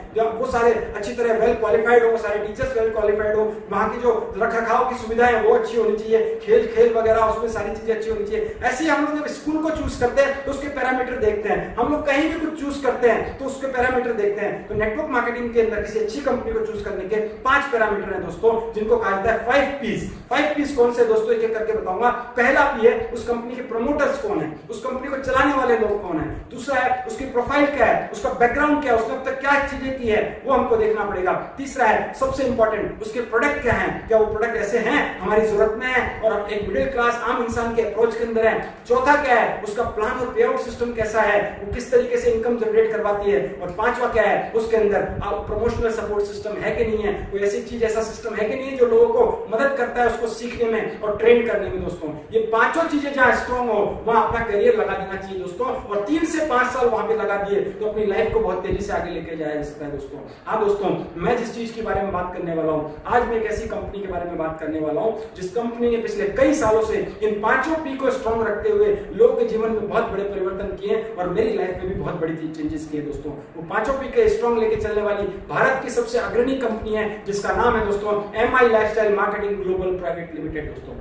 वो सारे अच्छी तरह वेल क्वालिफाइड हो, सारे टीचर्स वेल क्वालिफाइड हो, वहां की जो रखरखाव की सुविधाएं वो अच्छी होनी चाहिए, खेल वगैरह उसमें सारी चीजें अच्छी होनी चाहिए। ऐसे ही हम लोग जब स्कूल को चूज करते हैं तो उसके पैरामीटर देखते हैं। हम लोग कहीं भी कुछ चूज करते हैं तो उसके पैरामीटर देखते हैं। तो नेटवर्क मार्केटिंग के अंदर किसी अच्छी कंपनी को चूज करने के 5 पैरामीटर हैं दोस्तों, जिनको कहा जाता है 5 P's। 5 P's कौन से दोस्तों, एक एक करके बताऊंगा। पहला P है उस कंपनी के प्रमोटर्स कौन है, उस कंपनी को चलाने वाले लोग कौन है। दूसरा है उसकी प्रोफाइल क्या है, उसका बैकग्राउंड क्या है, उसने अब तक क्या चीजें की है, वो हमको देखना पड़ेगा। तीसरा है सबसे इंपॉर्टेंट, उसके प्रोडक्ट क्या है, क्या वो प्रोडक्ट ऐसे हैं हमारी जरूरत में है और एक मिडिल क्लास आम इंसान के अप्रोच के अंदर है। चौथा क्या है, उसका प्लान और पे आउट सिस्टम कैसा है, वो किस तरीके से इनकम जनरेट करवाती है। और पांचवा क्या है, उसके अंदर प्रमोशनल सपोर्ट सिस्टम है कि नहीं है, कोई ऐसी चीज, ऐसा सिस्टम है कि नहीं है जो लोगों को मदद करता है उसको सीखने में और ट्रेन करने में। दोस्तों ये पांचों चीजें जहां स्ट्रॉन्ग हो वहां अपना करियर लगा देना चाहिए दोस्तों, और 3 से 5 साल वहां पे लगा दिए तो अपनी लाइफ को बहुत तेजी से आगे लेके जाया जा सकता है दोस्तों। हाँ दोस्तों, मैं जिस चीज के बारे में बात करने वाला हूँ आज, मैं एक ऐसी कंपनी के बारे में बात करने वाला हूँ जिस कंपनी ने पिछले कई सालों से इन 5 P को स्ट्रॉन्ग रखते हुए लोगों के जीवन में बहुत बड़े परिवर्तन किए और मेरी लाइफ में भी बहुत बड़ी चेंजेस किए दोस्तों। वो 5 P के स्ट्रॉन्ग लेके चलने वाली भारत की सबसे अग्रणी कंपनी है जिसका नाम है दोस्तों MI lifestyle marketing global private limited दोस्तों।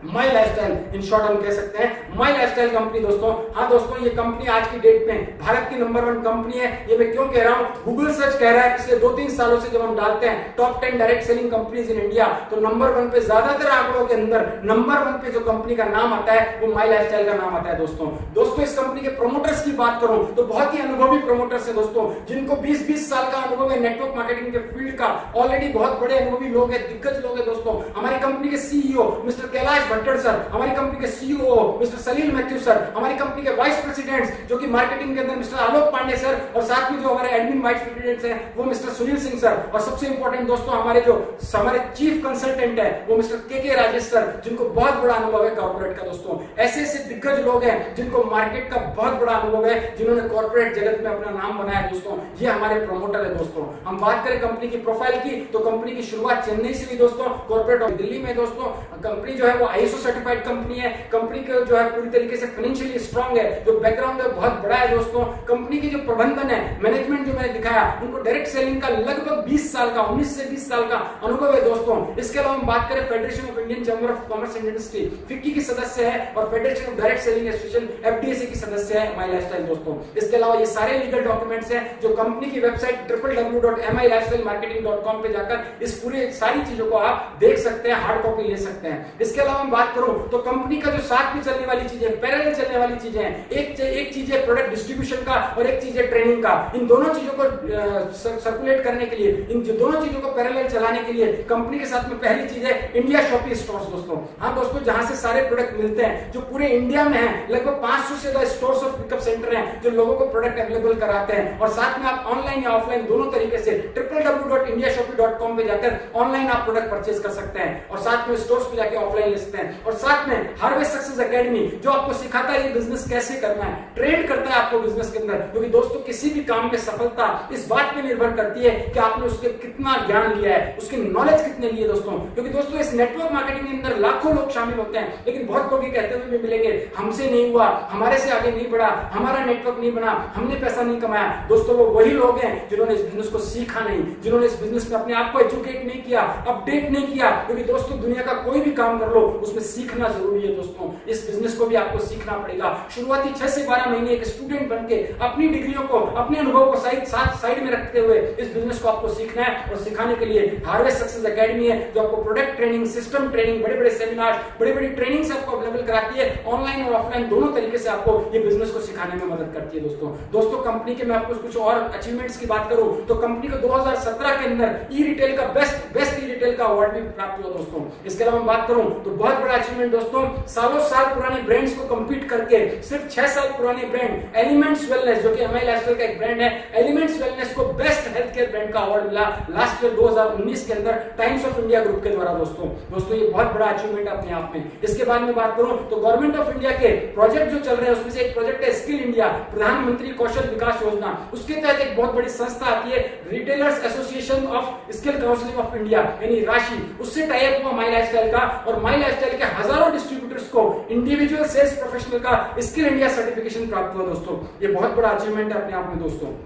माई लाइफस्टाइल इन शॉर्ट हम कह सकते हैं माई लाइफस्टाइल कंपनी दोस्तों। हाँ दोस्तों, ये कंपनी आज की डेट में भारत की नंबर 1 कंपनी है। ये मैं क्यों कह रहा हूँ, गूगल सर्च कह रहा है पिछले 2-3 सालों से जब हम डालते हैं top 10 direct selling companies in India, तो नंबर 1 पे ज्यादातर आंकड़ों के अंदर नंबर 1 पे जो कंपनी का नाम आता है वो माई लाइफस्टाइल का नाम आता है दोस्तों। इस कंपनी के प्रोमोटर्स की बात करूं तो बहुत ही अनुभवी प्रोमोटर्स है दोस्तों, जिनको 20-20 साल का अनुभव है नेटवर्क मार्केटिंग के फील्ड का। ऑलरेडी बहुत बड़े अनुभवी लोग हैं, दिग्गज लोग हैं दोस्तों। हमारी कंपनी के CEO mister Kailash Bhattar sir, हमारी कंपनी के सीईओ मिस्टर सलील मैथ्यू सर, हमारी कंपनी के वाइस प्रेसिडेंट्स जो कि मार्केटिंग के अंदर मिस्टर आलोक पांडे सर, और साथ में जो हमारे एडमिन वाइस प्रेसिडेंट्स हैं वो मिस्टर सुनील सिंह सर, और सबसे इंपॉर्टेंट दोस्तों हमारे चीफ कंसल्टेंट है वो मिस्टर के राजेश सर, जिनको बहुत बड़ा अनुभव है कॉर्पोरेट का दोस्तों। ऐसे ऐसे दिग्गज लोग हैं जिनको मार्केट का बहुत बड़ा अनुभव है, जिन्होंने कॉर्पोरेट जगत में अपना नाम बनाया दोस्तों। ये हमारे प्रोमोटर है दोस्तों। हम बात करें कंपनी की प्रोफाइल की तो कंपनी की शुरुआत चेन्नई से हुई दोस्तों, कॉर्पोरेट ऑफ दिल्ली में दोस्तों। कंपनी जो है वो ISO सर्टिफाइड कंपनी है। कंपनी का जो है पूरी तरीके से फाइनेंशियली स्ट्रांग है, जो बैकग्राउंड है बहुत बड़ा है दोस्तों। कंपनी की जो प्रबंधन है, मैनेजमेंट जो मैंने दिखाया, उनको डायरेक्ट सेलिंग का लगभग 20 साल का 19 से 20 साल का अनुभव है दोस्तों। इसके अलावा हम बात करें federation of Indian chamber of commerce and industry, FICCI की सदस्य है, और federation of direct selling association FDSA की सदस्य है माई लाइफस्टाइल दोस्तों। इसके अलावा ये सारे लीगल डॉक्यूमेंट्स हैं जो कंपनी की वेबसाइट www.milifestylemarketing.com पे जाकर इस पूरी सारी चीजों को आप देख सकते हैं, हार्ड कॉपी ले सकते हैं। इसके अलावा हम बात करूं तो कंपनी का जो साथ में चलने वाली चीजें, पैरेलल चलने वाली चीजें हैं, एक चीज है प्रोडक्ट डिस्ट्रीब्यूशन का और एक चीज है ट्रेनिंग का। इन दोनों चीजों को सर्कुलेट करने के लिए, इन दोनों चीजों को पैरेलल चलाने के लिए कंपनी के साथ में पहली चीज है इंडिया शॉपी स्टोर्स दोस्तों। हाँ दोस्तों, जहां से सारे प्रोडक्ट मिलते हैं जो पूरे इंडिया में है, लगभग 500 से ज्यादा स्टोर्स ऑफ पिकअप सेंटर हैं जो लोगों को प्रोडक्ट अवेलेबल कराते हैं। और साथ में आप ऑनलाइन या ऑफलाइन दोनों तरीके से www.indiashopee.com पे जाकर ऑनलाइन आप प्रोडक्ट परचेज कर सकते हैं और साथ में स्टोर्स पे जाकर ऑफलाइन ले सकते हैं। और साथ में हार्वेस्ट सक्सेस एकेडमी जो आपको सिखाता है ये बिजनेस कैसे करना है, ट्रेड करता है आपको बिजनेस के अंदर। क्योंकि दोस्तों किसी भी काम में सफलता इस बात पे निर्भर करती है कि आपने उसके कितना ज्ञान लिया है, उसकी नॉलेज कितने लिए दोस्तों। क्योंकि दोस्तों इस नेटवर्क मार्केटिंग के अंदर लाखों लोग शामिल होते हैं, लेकिन बहुत लोग ये कहते हुए भी मिलेंगे हमसे नहीं हुआ, हमारे से आगे नहीं बढ़ा, हमारा नेटवर्क नहीं बना, हमने पैसा नहीं कमाया। दोस्तों वो वही लोग हैं जिन्होंने इस बिजनेस को सीखा नहीं, जिन्होंने इस बिजनेस में अपने आप को एजुकेट नहीं किया, अपडेट नहीं किया। क्योंकि दोस्तों दुनिया का कोई भी काम कर लो उसमें सीखना जरूरी है दोस्तों। इस बिजनेस को भी आपको सीखना पड़ेगा। शुरुआती 6 से 12 महीने एक स्टूडेंट बनके अपनी डिग्रियों को, अपने अनुभव को साइड में रखते हुए इस बिजनेस को आपको सीखना है। और सिखाने के लिए हार्वेस्ट सक्सेस एकेडमी है जो आपको प्रोडक्ट ट्रेनिंग, सिस्टम ट्रेनिंग, बड़े बड़े सेमिनार, बड़ी बड़ी ट्रेनिंग से आपको अवेलेबल कराती है। ऑनलाइन और ऑफलाइन दोनों तरीके से आपको ये बिजनेस को सिखाने में मदद करती है दोस्तों। कंपनी के मैं आपको कुछ और अचीवमेंट्स की बात करूं तो कंपनी को 2017 के अंदर ई रिटेल का बेस्ट ई रिटेल का अवार्ड भी प्राप्त हुआ दोस्तों। इसके अलावा मैं बात करूं तो बहुत बहुत बड़ा अचीवमेंट दोस्तों। सालों साल पुराने ब्रांड्स को कंपीट करके सिर्फ 6 साल पुरानी ब्रांड एलिमेंट्स वेलनेस, जो कि एमआई लाइफस्टाइल का एक ब्रांड है, एलिमेंट्स वेलनेस को बेस्ट हेल्थ केयर ब्रांड का अवार्ड मिला लास्ट ईयर 2019 के अंदर टाइम्स ऑफ इंडिया ग्रुप के द्वारा। दोस्तों ये बहुत बड़ा अचीवमेंट अपने आप में। इसके बाद में बात करूं तो गवर्नमेंट ऑफ इंडिया के प्रोजेक्ट जो चल रहे हैं उसमें से एक प्रोजेक्ट है स्किल इंडिया, प्रधानमंत्री कौशल विकास योजना। उसके तहत एक बहुत बड़ी संस्था आती है retailers association of skill counselling of India, यानी राशि, उससे टाई अप हुआ माई लाइफस्टाइल का, और माई लाइफस्टाइल के हजारों डिस्ट्रीब्यूटर्स को इंडिविजुअल सेल्स प्रोफेशनल का स्किल इंडिया सर्टिफिकेशन प्राप्त हुआ। दोस्तों ये बहुत बड़ा अचीवमेंट है अपने आप में। दोस्तों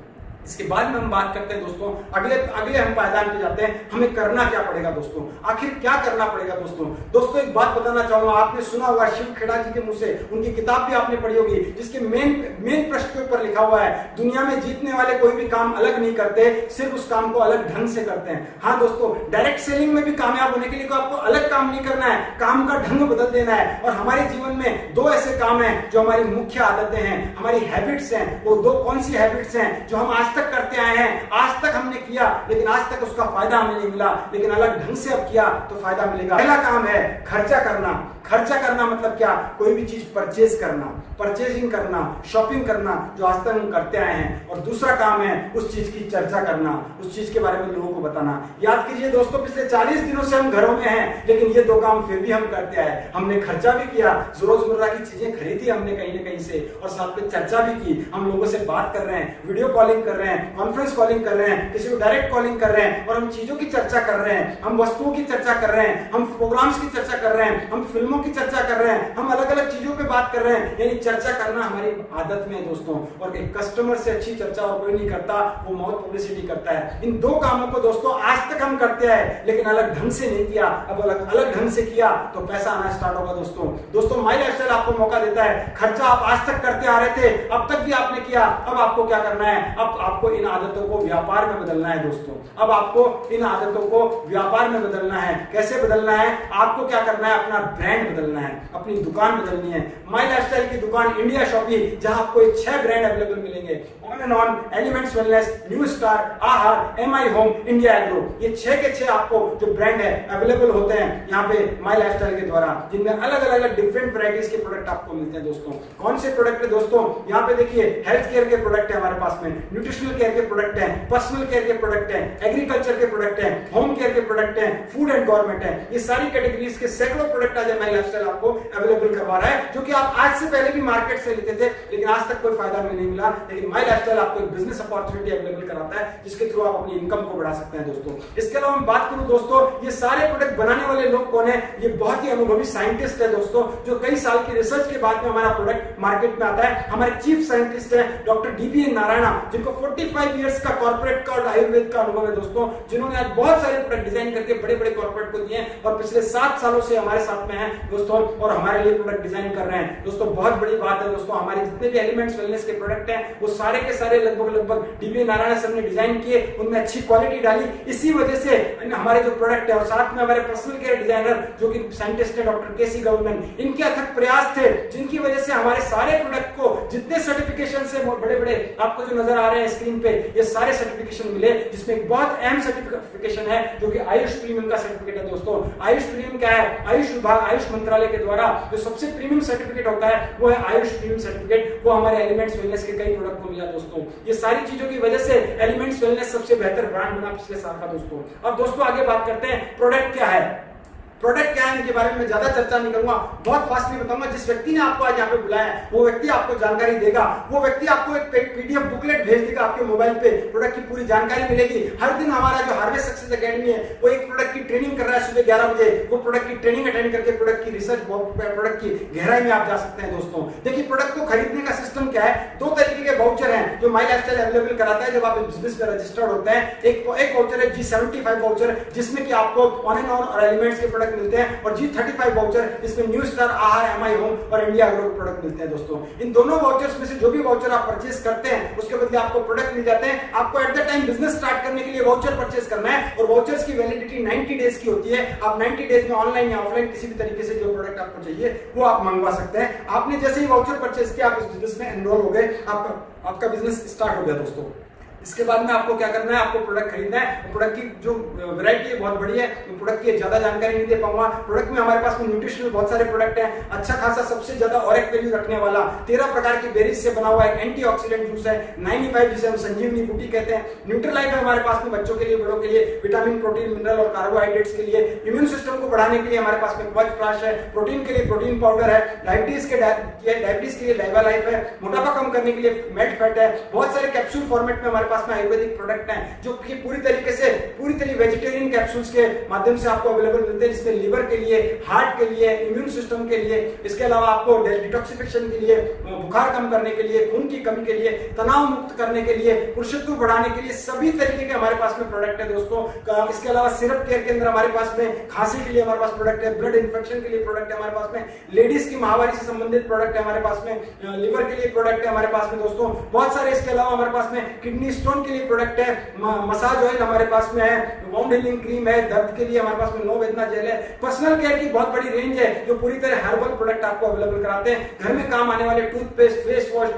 इसके बाद में हम बात करते हैं दोस्तों, अगले हम पायदान पे जाते हैं, हमें करना क्या पड़ेगा दोस्तों, आखिर क्या करना पड़ेगा दोस्तों एक बात बताना चाहूंगा, आपने सुना होगा शिव खेड़ा जी के मुंह से, उनकी किताब भी आपने पढ़ी होगी, जिसके मेन प्रश्न के ऊपर लिखा हुआ है, दुनिया में जीतने वाले कोई भी काम अलग नहीं करते, सिर्फ उस काम को अलग ढंग से करते हैं। हाँ दोस्तों, डायरेक्ट सेलिंग में भी कामयाब होने के लिए आपको अलग काम नहीं करना है, काम का ढंग बदल देना है। और हमारे जीवन में दो ऐसे काम हैं जो हमारी मुख्य आदतें हैं, हमारी हैबिट्स हैं। वो दो कौन सी हैबिट्स हैं जो हम आज तक करते आए हैं, आज तक हमने किया लेकिन आज तक उसका फायदा हमें नहीं मिला, लेकिन अलग ढंग से अब किया तो फायदा मिलेगा। पहला काम है खर्चा करना। खर्चा करना मतलब क्या, कोई भी चीज परचेज करना, परचेजिंग करना, शॉपिंग करना, जो आज तक हम करते आए हैं। और दूसरा काम है उस चीज की चर्चा करना, उस चीज के बारे में लोगों को बताना। याद कीजिए दोस्तों, पिछले 40 दिनों से हम घरों में हैं, लेकिन ये दो काम फिर भी हम करते आए। हमने खर्चा भी किया, रोजमर्रा की चीजें खरीदी हमने कहीं ना कहीं से, और साथ में चर्चा भी की। हम लोगों से बात कर रहे हैं, वीडियो कॉलिंग कर रहे हैं, कॉन्फ्रेंस कॉलिंग कर रहे हैं, किसी को डायरेक्ट कॉलिंग कर रहे हैं, और हम चीजों की चर्चा कर रहे हैं, हम वस्तुओं की चर्चा कर रहे हैं, हम प्रोग्राम्स की चर्चा कर रहे हैं, हम फिल्मों की चर्चा कर रहे हैं, हम अलग अलग चीजों पे बात कर रहे हैं। यानी चर्चा करना हमारी आदत में है दोस्तों, और एक कस्टमर से अच्छी चर्चा और कोई नहीं करता, वो माउथ पब्लिसिटी करता है। इन दो कामों को दोस्तों आज तक हम करते आए, लेकिन अलग ढंग से नहीं किया। अब अलग ढंग से किया तो पैसा आना स्टार्ट होगा। दोस्तों माई लाइफस्टाइल आपको मौका देता है। खर्चा आप आज तक करते आ रहे थे, अब तक भी आपने किया, अब आपको क्या करना है, अब आपको इन आदतों को व्यापार में बदलना है। दोस्तों अब आपको इन आदतों को व्यापार में बदलना है। कैसे बदलना है, आपको क्या करना है, अपना ब्रांड बदलना है, अपनी दुकान बदलनी है। माई लाइफस्टाइल की दुकान इंडिया शॉपी, जहां आपको 6 ब्रांड अवेलेबल मिलेंगे, on and on, elements wellness, new star, आहार, एमआई होम, इंडिया एग्रो। ये 6 के 6 आपको जो ब्रांड है अवेलेबल होते हैं यहाँ पे माई लाइफस्टाइल के द्वारा, जिनमें अलग अलग डिफरेंट वैरायटीज के प्रोडक्ट आपको मिलते हैं। दोस्तों कौन से प्रोडक्ट है दोस्तों, यहाँ पे देखिए हेल्थ केयर के प्रोडक्ट है हमारे पास में, न्यूट्रिशनल केयर के प्रोडक्ट है, पर्सनल केयर के प्रोडक्ट है, एग्रीकल्चर के प्रोडक्ट है, होम केयर के प्रोडक्ट है, फूड एंड गवर्नमेंट है। ये सारी कैटेगरीज के सैकड़ों प्रोडक्ट आज माई लाइफस्टाइल आपको अवेलेबल करवा रहा है, जो कि आप आज से पहले भी मार्केट से लेते थे, लेकिन आज तक कोई फायदा में नहीं मिला। लेकिन माई लाइफस्टाइल आपको एक बिजनेस अपॉर्चुनिटी अवेलेबल कराता है, जिसके थ्रू आप अपनी इनकम को बढ़ा सकते हैं। दोस्तों इसके अलावा मैं बात करूं दोस्तों, ये सारे प्रोडक्ट बनाने वाले लोग कौन है, ये बहुत ही अनुभवी साइंटिस्ट है दोस्तों, जो कई साल की रिसर्च के बाद में हमारा प्रोडक्ट मार्केट में आता है। हमारे चीफ साइंटिस्ट है डॉक्टर डीबीएन नारायणा, जिनको 45 इयर्स का कॉर्पोरेट का और आयुर्वेद का अनुभव है दोस्तों, जिन्होंने आज बहुत सारे प्रोडक्ट डिजाइन करके बड़े बड़े कॉर्पोरेट को दिए और पिछले 7 सालों से हमारे साथ में है दोस्तों, और हमारे लिए प्रोडक्ट डिजाइन कर रहे हैं। दोस्तों बहुत बड़ी बात है दोस्तों, हमारे जितने भी एलिमेंट्स वेलनेस के प्रोडक्ट हैं वो सारे के सारे लगभग डीबीएन नारायण सर ने डिजाइन किए, उनमें अच्छी क्वालिटी डाली। इसी वजह से हमारे जो प्रोडक्ट है, और साथ में हमारे पर्सनल केयर डिजाइनर जो कि साइंटिस्ट है डॉक्टर केसी गवर्नमेंट, इनके अथक प्रयास थे, जिनकी वजह से हमारे सारे प्रोडक्ट को जितने सर्टिफिकेशन से बड़े बड़े आपको जो नजर आ रहे हैं स्क्रीन पे, ये सारे सर्टिफिकेशन मिले, जिसमें एक बहुत अहम सर्टिफिकेशन है जो कि आयुष प्रीमियम का सर्टिफिकेट है। दोस्तों आयुष प्रीमियम क्या है, आयुष विभाग, आयुष मंत्रालय के द्वारा जो सबसे प्रीमियम सर्टिफिकेट होता है वो है आयुष प्रीमियम सर्टिफिकेट, वो हमारे एलिमेंट्स वेलनेस के कई प्रोडक्ट को मिला। दोस्तों ये सारी चीजों की वजह से एलिमेंट्स वेलनेस सबसे बेहतर ब्रांड बना पिछले साल का। दोस्तों अब दोस्तों आगे बात करते हैं प्रोडक्ट क्या है। प्रोडक्ट क्या है इनके बारे में ज्यादा चर्चा नहीं करूंगा, बहुत फास्टली बताऊंगा। जिस व्यक्ति ने आपको आज यहाँ पे बुलाया है वो व्यक्ति आपको जानकारी देगा, वो व्यक्ति आपको एक पीडीएफ बुकलेट भेज देगा आपके मोबाइल पे, प्रोडक्ट की पूरी जानकारी मिलेगी। हर दिन हमारा जो हार्वेस्ट सक्सेस एकेडमी है वो एक प्रोडक्ट की ट्रेनिंग कर रहा है सुबह 11 बजे, वो प्रोडक्ट की ट्रेनिंग अटेंड करके प्रोडक्ट की रिसर्च, प्रोडक्ट की गहराई में आप जा सकते हैं। दोस्तों देखिए प्रोडक्ट को खरीदने का सिस्टम क्या है, 2 तरीके के वाउचर हैं जो माई लाइफस्टाइल अवेलेबल कराता है जब आप बिजनेस में रजिस्टर्ड होते हैं। एक वाउचर है G75 वाउचर, जिसमें कि आपको ऑन एंड ऑन और एलिमेंट्स के प्रोडक्ट मिलते हैं, और G35 वाउचर इसमें न्यू स्टार, आहार, एमआई होम और इंडिया एग्रो के प्रोडक्ट मिलते हैं। दोस्तों इन दोनों वाउचर्स में से जो भी वाउचर आप परचेस करते हैं उसके बदले आपको प्रोडक्ट मिल जाते हैं। आपको at the time business start करने के लिए वाउचर परचेस करना है, और वाउचर्स की वैलिडिटी 90 डेज की होती है। आप 90 डेज में ऑनलाइन या ऑफलाइन किसी भी तरीके से जो प्रोडक्ट आपको चाहिए वो आप मंगवा सकते हैं। आपने जैसे ही वाउचर परचेस किया आप इस बिजनेस में एनरोल हो गए, आपका बिजनेस स्टार्ट हो गया। दोस्तों इसके बाद में आपको क्या करना है, आपको प्रोडक्ट खरीदना है। प्रोडक्ट की जो वैरायटी है बहुत बड़ी है, प्रोडक्ट की ज्यादा जानकारी नहीं दे पाऊंगा। प्रोडक्ट में हमारे पास में न्यूट्रिशनल बहुत सारे प्रोडक्ट हैं, अच्छा खासा सबसे ज्यादा ऑरेक वैल्यू रखने वाला 13 प्रकार की बेरीज से बना हुआ एक एंटीऑक्सीडेंट जूस है 95, जिसे हम संजीवनी बूटी कहते हैं। न्यूट्रीलाइफ है हमारे पास में बच्चों के लिए, बड़ों के लिए, विटामिन, प्रोटीन, मिनरल और कार्बोहाइड्रेट्स के लिए। इम्यून सिस्टम को बढ़ाने के लिए हमारे पास में क्वच फ्लाश है। प्रोटीन के लिए प्रोटीन पाउडर है। डायबिटीज के लिए डाइवा लाइफ है। मोटापा कम करने के लिए मेल्ट फैट है। बहुत सारे कैप्सूल फॉर्मेट में हमारे पास में आयुर्वेदिक प्रोडक्ट हैं जो कि पूरी तरह वेजिटेरियन कैप्सूल्स के माध्यम से आपको अवेलेबल मिलते हैं, जिसमें लिवर के लिए, हार्ट के लिए, इम्यून सिस्टम के लिए, इसके अलावा आपको डिटॉक्सिफिकेशन के लिए, बुखार कम करने के लिए, खून की कमी के लिए, तनाव मुक्त करने के लिए, पुरुषत्व बढ़ाने के लिए, सभी तरीके के हमारे पास में प्रोडक्ट है दोस्तों। इसके अलावा सिरप केयर के अंदर हमारे पास में खांसी के लिए हमारे पास प्रोडक्ट है, ब्लड इन्फेक्शन के लिए प्रोडक्ट है हमारे पास में, लेडीज की माहवारी से संबंधित प्रोडक्ट है हमारे पास में, लिवर के लिए प्रोडक्ट है हमारे पास में दोस्तों, बहुत सारे। इसके अलावा हमारे पास में किडनी स्टोन के लिए प्रोडक्ट है, मसाज ऑयल हमारे पास में है, वाउंड हीलिंग क्रीम है, दर्द के लिए हमारे पास में नो वेदना जेल है। पर्सनल केयर की बहुत बड़ी रेंज है जो पूरी तरह हर्बल प्रोडक्ट आपको अवेलेबल कराते हैं। घर में काम आने वाले टूथपेस्ट, फेस वॉश,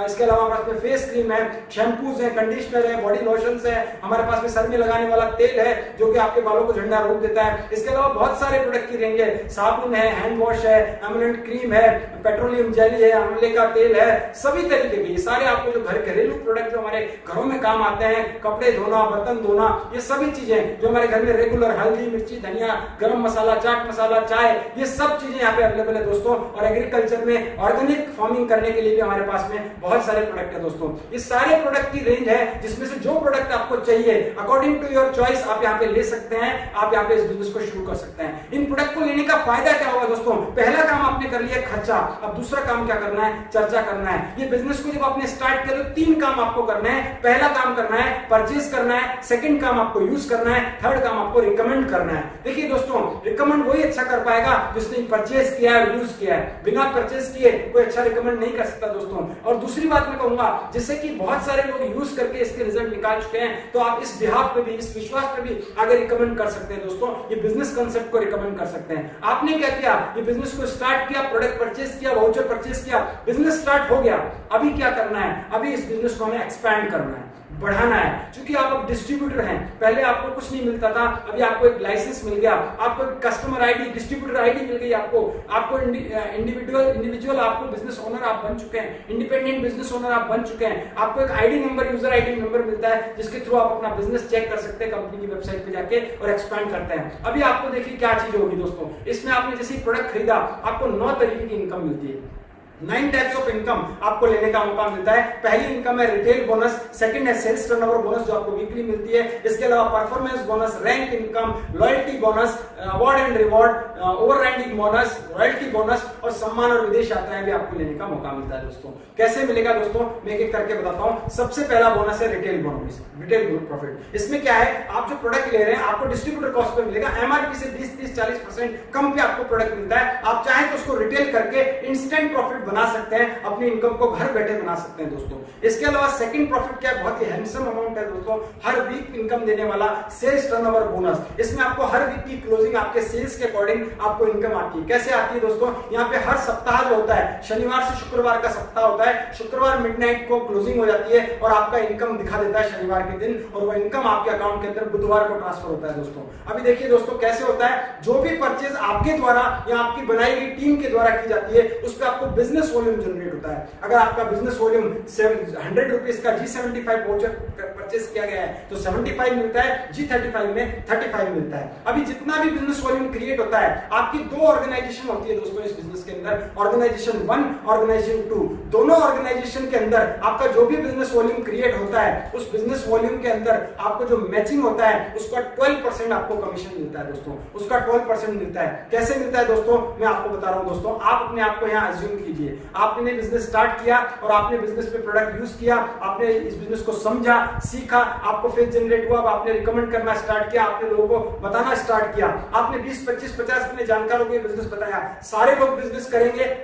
इसके अलावा हमारे पास में फेस क्रीम है, शैम्पूज है, कंडीशनर है, बॉडी लोशंस है, हमारे पास में सर में लगाने वाला तेल है जो कि आपके बालों को झड़ना रोक देता है। इसके अलावा बहुत सारे प्रोडक्ट की रेंज है, साबुन है, हैंड वॉश है, एमुलेंट क्रीम है, पेट्रोलियम जेली है, आंवले का तेल है, सभी तरीके के ये सारे आपको जो घर घरेलू प्रोडक्ट जो हमारे घरों में काम आते हैं, कपड़े धोना, बर्तन धोना, ये सभी चीजें जो हमारे घर में रेगुलर, हल्दी, मिर्ची, धनिया, गरम मसाला, चाट मसाला, चाय, ये सब चीजें यहाँ पे अवेलेबल है दोस्तों। और एग्रीकल्चर में ऑर्गेनिक फार्मिंग करने के लिए भी हमारे पास में बहुत सारे प्रोडक्ट है दोस्तों। ये सारे प्रोडक्ट की रेंज है जिसमें से जो प्रोडक्ट आपको चाहिए अकॉर्डिंग टू योर चॉइस आप यहाँ पे ले सकते हैं, आप यहाँ पे इस बिजनेस को शुरू कर सकते हैं। इन प्रोडक्ट को लेने का फायदा क्या होगा दोस्तों? पहला काम आपने कर लिया खर्चा, अब दूसरा काम क्या करना है? चर्चा करना है। ये बिजनेस को जब आपने स्टार्ट किया तो 3 काम आपको करना है। पहला काम करना है परचेज करना है, सेकंड काम आपको यूज करना है, थर्ड काम आपको रिकमेंड करना है। देखिए दोस्तों, रिकमेंड वही अच्छा कर पाएगा जिसने परचेज किया है, यूज किया है। बिना परचेज किए कोई अच्छा रिकमेंड नहीं कर सकता दोस्तों। और दूसरी बात मैं कहूंगा, जैसे कि बहुत सारे लोग यूज करके इसके रिजल्ट निकाल चुके हैं, तो आप इस बिहाफ पे भी, इस विश्वास पे भी आगे रिकमेंड कर सकते हैं दोस्तों। ये बिजनेस कांसेप्ट को रिकमेंड कर सकते हैं। आपने क्या किया? ये बिजनेस को स्टार्ट किया, प्रोडक्ट परचेज किया, वाउचर परचेज किया, बिजनेस स्टार्ट हो गया। अभी क्या करना है? अभी इस बिजनेस को हमें एक्सपैंड करना है, बढ़ाना है। क्योंकि आप अब डिस्ट्रीब्यूटर हैं, पहले आपको कुछ नहीं मिलता था, अभी आपको एक लाइसेंस मिल गया, आपको कस्टमर आईडी, डिस्ट्रीब्यूटर आईडी मिल गई, आपको इंडिविजुअल आपको बिजनेस ओनर आप बन चुके हैं, इंडिपेंडेंट बिजनेस ओनर आप बन चुके हैं। आपको एक ID number, user ID number मिलता है जिसके थ्रू आप अपना बिजनेस चेक कर सकते हैं कंपनी की वेबसाइट पे जाके और एक्सपैंड करते हैं। अभी आपको देखिए क्या चीज होगी दोस्तों, इसमें आपने जैसे प्रोडक्ट खरीदा आपको 9 तरीके की इनकम मिलती है। 9 टाइप्स ऑफ इनकम आपको लेने का मौका मिलता है। पहली इनकम है रिटेल बोनस, सेकंड है सेल्स टर्नओवर बोनस जो आपको वीकली मिलती है। इसके अलावा performance bonus, rank income, loyalty bonus, award and reward, overriding bonus, royalty bonus और सम्मान और विदेश यात्राएं भी आपको लेने का मौका मिलता है दोस्तों। कैसे मिलेगा दोस्तों, मैं एक एक करके बताता हूं। सबसे पहला बोनस है रिटेल बोनस, रिटेल प्रॉफिट। इसमें क्या है, आप जो प्रोडक्ट ले रहे हैं आपको डिस्ट्रीब्यूटर कॉस्ट पे मिलेगा, एमआरपी से 20-30-40% कम पे आपको प्रोडक्ट मिलता है। आप चाहें तो उसको रिटेल करके इंस्टेंट प्रॉफिट बना सकते हैं, अपनी इनकम को घर बैठे बना सकते हैं दोस्तों। इसके अलावा सेकंड प्रॉफिट क्या है, बहुत ही हैंडसम अमाउंट है दोस्तों, हर वीक इनकम देने वाला सेल्स टर्नओवर बोनस। इसमें आपको हर वीक की क्लोजिंग आपके सेल्स के अकॉर्डिंग आपको इनकम आती है। कैसे आती है दोस्तों, यहाँ पे हर सप्ताह जो होता है, शनिवार से शुक्रवार का सप्ताह होता है, शुक्रवार मिडनाइट को क्लोजिंग हो जाती है और आपका इनकम दिखा देता है शनिवार के दिन, और वो इनकम आपके अकाउंट के अंदर बुधवार को ट्रांसफर होता है दोस्तों। अभी देखिए दोस्तों कैसे होता है, जो भी परचेज आपके द्वारा या आपकी बनाई गई टीम के द्वारा की जाती है उस पर आपको बिजनेस वॉल्यूम जनरेट होता है। अगर आपका बिजनेस वॉल्यूम 100 रुपीज का G75 वाउचर परचेज किया गया है तो 75 मिलता है, G35 में 35 मिलता है। अभी जितना भी बिजनेस वॉल्यूम क्रिएट होता है, आपकी 2 ऑर्गेनाइजेशन होती है दोस्तों इस बिजनेस के अंदर, ऑर्गेनाइजेशन 1, ऑर्गेनाइजेशन 2। दोनों ऑर्गेनाइजेशन के अंदर आपका जो भी बिजनेस वॉल्यूम क्रिएट होता है उस बिजनेस वॉल्यूम के अंदर आपको जो मैचिंग होता है उसका 12% आपको कमीशन मिलता है दोस्तों, उसका 12% मिलता है। कैसे मिलता है दोस्तों, मैं आपको बता रहा हूं दोस्तों। आप अपने आप को यहाँ अज्यूम कीजिए, आपने बिजनेस स्टार्ट किया और आपने बिजनेस पे प्रोडक्ट यूज किया, आपने इस बिजनेस को समझा, सीखा, आपको फेथ जनरेट हुआ, आपने रिकमेंड करना स्टार्ट किया, आपने लोगों को बताना स्टार्ट किया, आपने 20, 25, 50 अपने जानकारों को बिजनेस बताया। सारे लोग बिजनेस करेंगे?